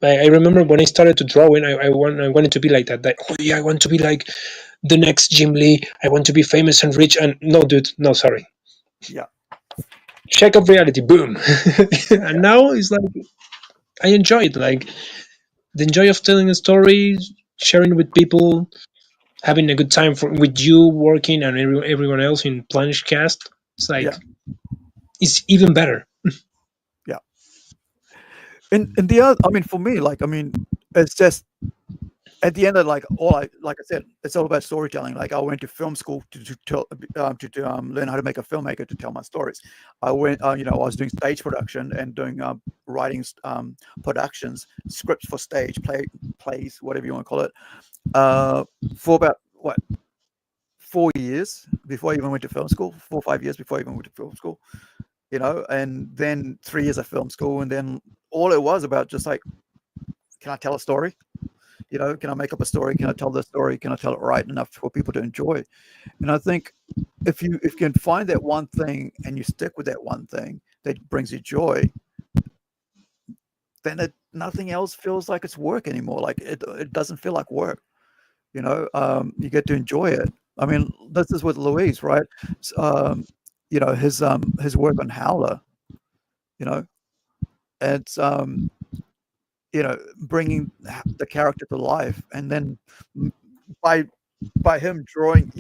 remember when I started to drawing, I wanted to be like that. Like, oh yeah, I want to be like the next Jim Lee. I want to be famous and rich. And no, dude, no, sorry. Yeah. Check of reality, boom. And now it's like I enjoy it. Like the joy of telling a story, sharing with people, having a good time with you working and everyone else in PlungeCast. It's like it's even better. Yeah. And the other, I mean, for me, like, I mean, it's just at the end of like I said, it's all about storytelling. Like I went to film school to learn how to make a filmmaker to tell my stories. I went, I was doing stage production and doing writing productions, scripts for stage plays, whatever you want to call it, for about 4 years before I even went to film school. 4 or 5 years before I even went to film school, and then 3 years of film school, and then all it was about just like, can I tell a story? Can I make up a story? Can I tell the story? Can I tell it right enough for people to enjoy? And I think if you can find that one thing and you stick with that one thing that brings you joy, then nothing else feels like it's work anymore. Like it doesn't feel like work. You get to enjoy it. I mean, this is with Luis, right? His work on Howler. It's bringing the character to life, and then by him drawing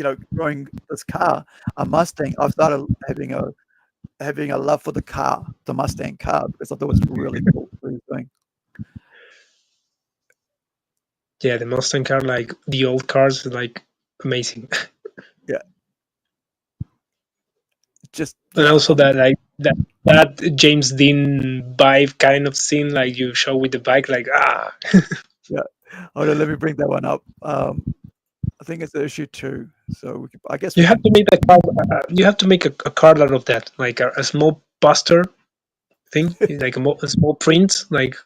this car, a Mustang. I've started having a love for the car, the Mustang car, because I thought it was really cool. Thing. Yeah, the Mustang car, like the old cars, like amazing. Yeah. And also that James Dean vibe kind of scene, like you show with the bike, like Yeah. Hold on, let me bring that one up. I think it's issue 2. So I guess you have to make that card. You have to make a card out of that, like a small poster thing, like a small print, like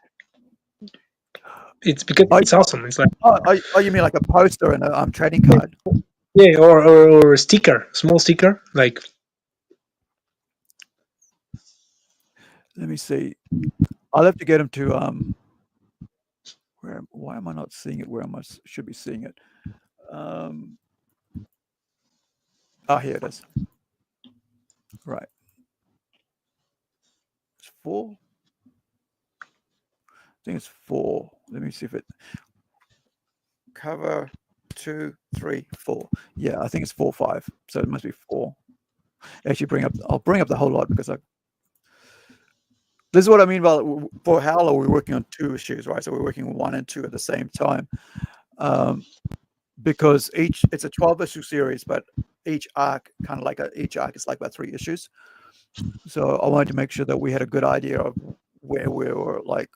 it's because it's awesome. It's like you mean like a poster and a trading card? Yeah, or a sticker, small sticker, like. Let me see. I'll have to get him to why am I not seeing it where I should be seeing it? Here it is. Right. It's 4. I think it's 4. Let me see if it cover 2, 3, 4. Yeah, I think it's 4, 5. So it must be 4. Actually, I'll bring up the whole lot because this is what I mean by for Howler. We're working on 2 issues, right? So we're working on 1 and 2 at the same time, because it's a 12-issue series, but each arc is like about 3 issues. So I wanted to make sure that we had a good idea of where we were like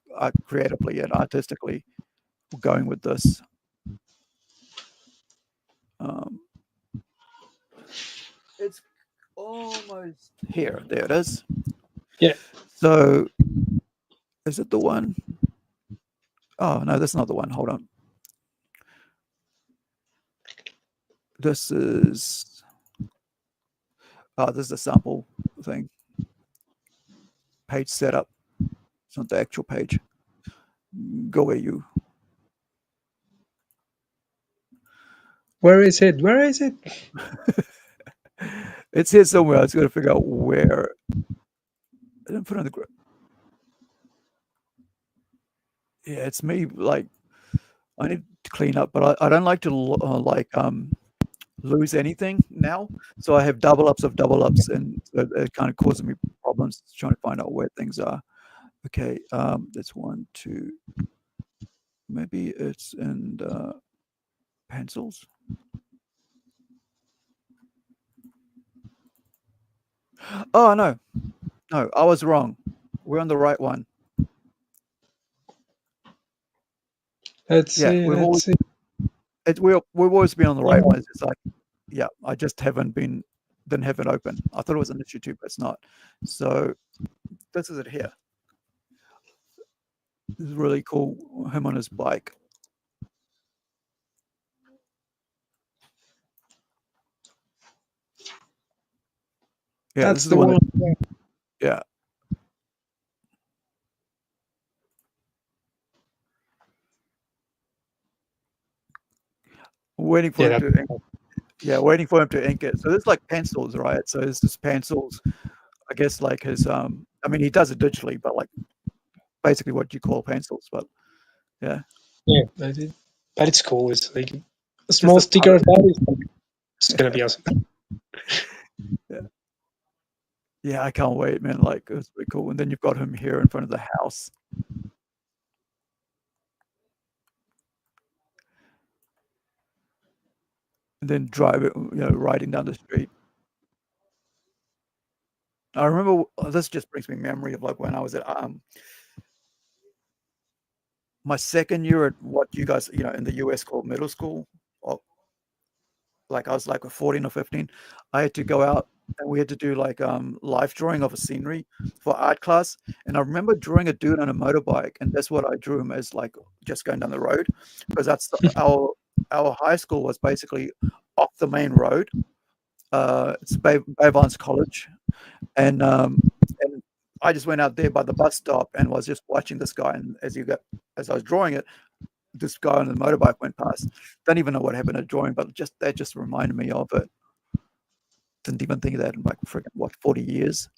creatively and artistically going with this. It's almost here. There it is. Yeah. So is it the one? Oh no, that's not the one. Hold on. This is this is a sample thing. Page setup. It's not the actual page. Go where you. Where is it? Where is it? It's here somewhere. I was going to figure out where. I didn't put it on the grid. Yeah, it's me. Like, I need to clean up, but I don't like to lose anything now. So I have double ups of double ups, and it kind of causes me problems trying to find out where things are. Okay, that's 1, 2. Maybe it's in pencils. Oh no, I was wrong. We're on the right one. Let's see. We've always been on the right one. It's just like, yeah, I just didn't have it open. I thought it was an issue 2, but it's not. So this is it here. This is really cool. Him on his bike. Yeah, that's the one. Yeah. Waiting for him to ink. Yeah, waiting for him to ink it. So it's like pencils, right? So it's just pencils. I guess like his I mean, he does it digitally, but like basically what you call pencils. But yeah. Yeah, but it's cool. It's like a small Just a sticker of that. It's gonna be awesome. Yeah, I can't wait, man. Like, it was pretty cool. And then you've got him here in front of the house. And then riding down the street. I remember this just brings me memory of like when I was at my second year at what you guys in the US called middle school. Or, like I was like 14 or 15. I had to go out and we had to do like life drawing of a scenery for art class. And I remember drawing a dude on a motorbike, and that's what I drew him as, like just going down the road, because that's our high school was basically off the main road. It's Bayvon's College, and I just went out there by the bus stop and was just watching this guy. And as I was drawing it, this guy on the motorbike went past. Don't even know what happened to drawing, but that just reminded me of it. Didn't even think of that in like freaking 40 years,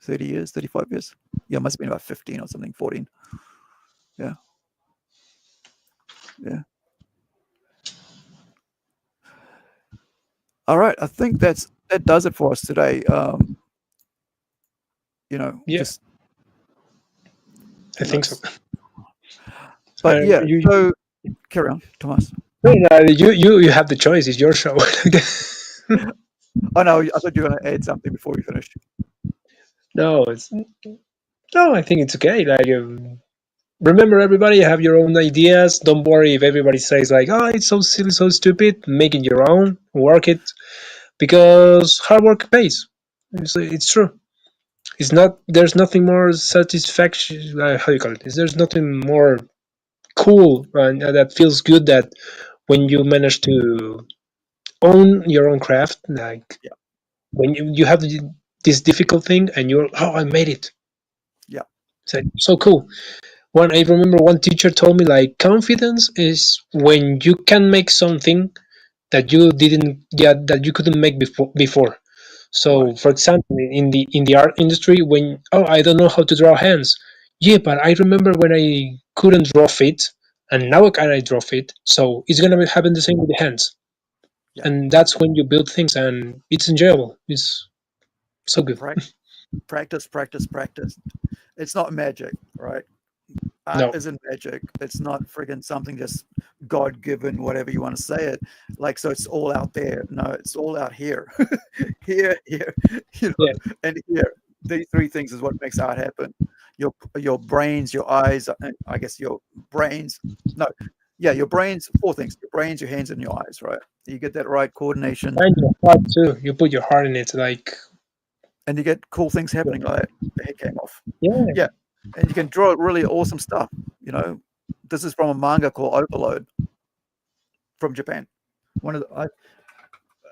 30 years, 35 years. Yeah, it must have been about 15 or something, 14. Yeah. Yeah. All right, I think that does it for us today. Just I think so. But so carry on, Tomas. No, you have the choice. It's your show. Oh no, I thought you were going to add something before we finish. No, I think it's okay. Like, remember, everybody, you have your own ideas. Don't worry if everybody says like, "Oh, it's so silly, so stupid." Make it your own. Work it, because hard work pays. It's true. It's not. There's nothing more satisfaction. How do you call it? There's nothing more cool and that feels good that when you manage to own your own craft, like when you have this difficult thing and you're, oh, I made it. Yeah. It's like, so cool. I remember one teacher told me, like, confidence is when you can make something that you couldn't make before. So, right. For example, in the art industry, when I don't know how to draw hands, but I remember when I couldn't draw feet, and now I draw feet. So it's gonna happen the same with the hands, and that's when you build things, and it's enjoyable. It's so good. Practice. It's not magic, right? Art isn't magic. It's not friggin' something just God-given, whatever you want to say it. Like, so it's all out there. No, it's all out here. here, and here. These three things is what makes art happen. Your brains, your eyes, I guess your brains. No, yeah, your brains, four things. Your brains, your hands, and your eyes, right? You get that right coordination. And your heart too. You put your heart in it, like, and you get cool things happening like that. The head came off. Yeah. And you can draw really awesome stuff. This is from a manga called Overload from Japan. I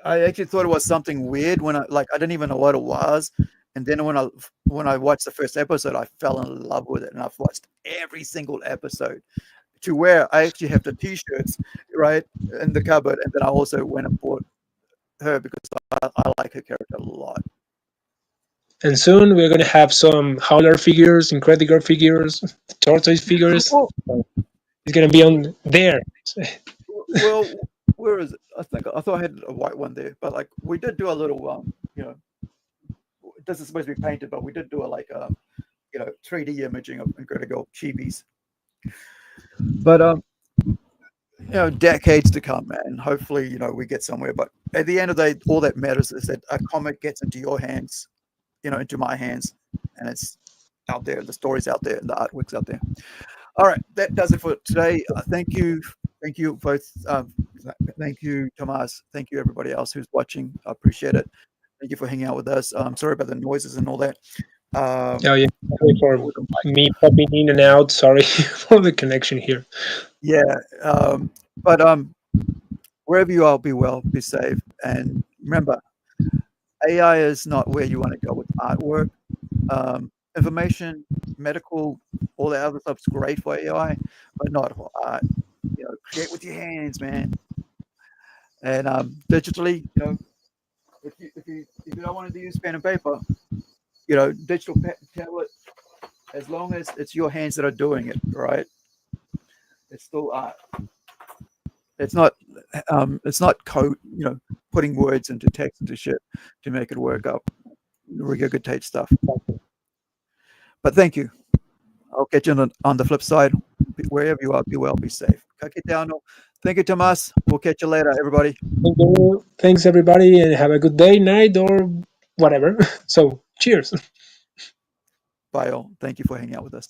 actually thought it was something weird when I didn't even know what it was. And then when I watched the first episode, I fell in love with it, and I've watched every single episode to where I actually have the T-shirts right in the cupboard. And then I also went and bought her because I like her character a lot. And soon we're going to have some Howler figures, Incredible figures, Tortoise figures. It's going to be on there. Well, where is it? I thought I had a white one there, but like we did do a little, this is supposed to be painted, but we did do a 3D imaging of Incredible chibis. But decades to come, man. Hopefully, we get somewhere. But at the end of the day, all that matters is that a comic gets into your hands. Into my hands, and it's out there. The story's out there, and the artwork's out there. All right, that does it for today. Thank you both. Thank you, Tomas. Thank you, everybody else who's watching. I appreciate it. Thank you for hanging out with us. Sorry about the noises and all that. Sorry for me popping in and out. Sorry for the connection here. Yeah, but wherever you are, be well, be safe, and remember, AI is not where you want to go with artwork. Information, medical, all that other stuff's great for AI, but not for art. Create with your hands, man. And digitally, if you don't want to use pen and paper, digital tablet, as long as it's your hands that are doing it, right? It's still art. It's not It's not code, putting words into text into shit to make it work up. Regurgitate stuff. But thank you. I'll catch you on the flip side. Wherever you are, be well, be safe. Kakitano. Thank you, Tomas. We'll catch you later, everybody. Thank you. Thanks, everybody, and have a good day, night, or whatever. So, cheers. Bye, all. Thank you for hanging out with us.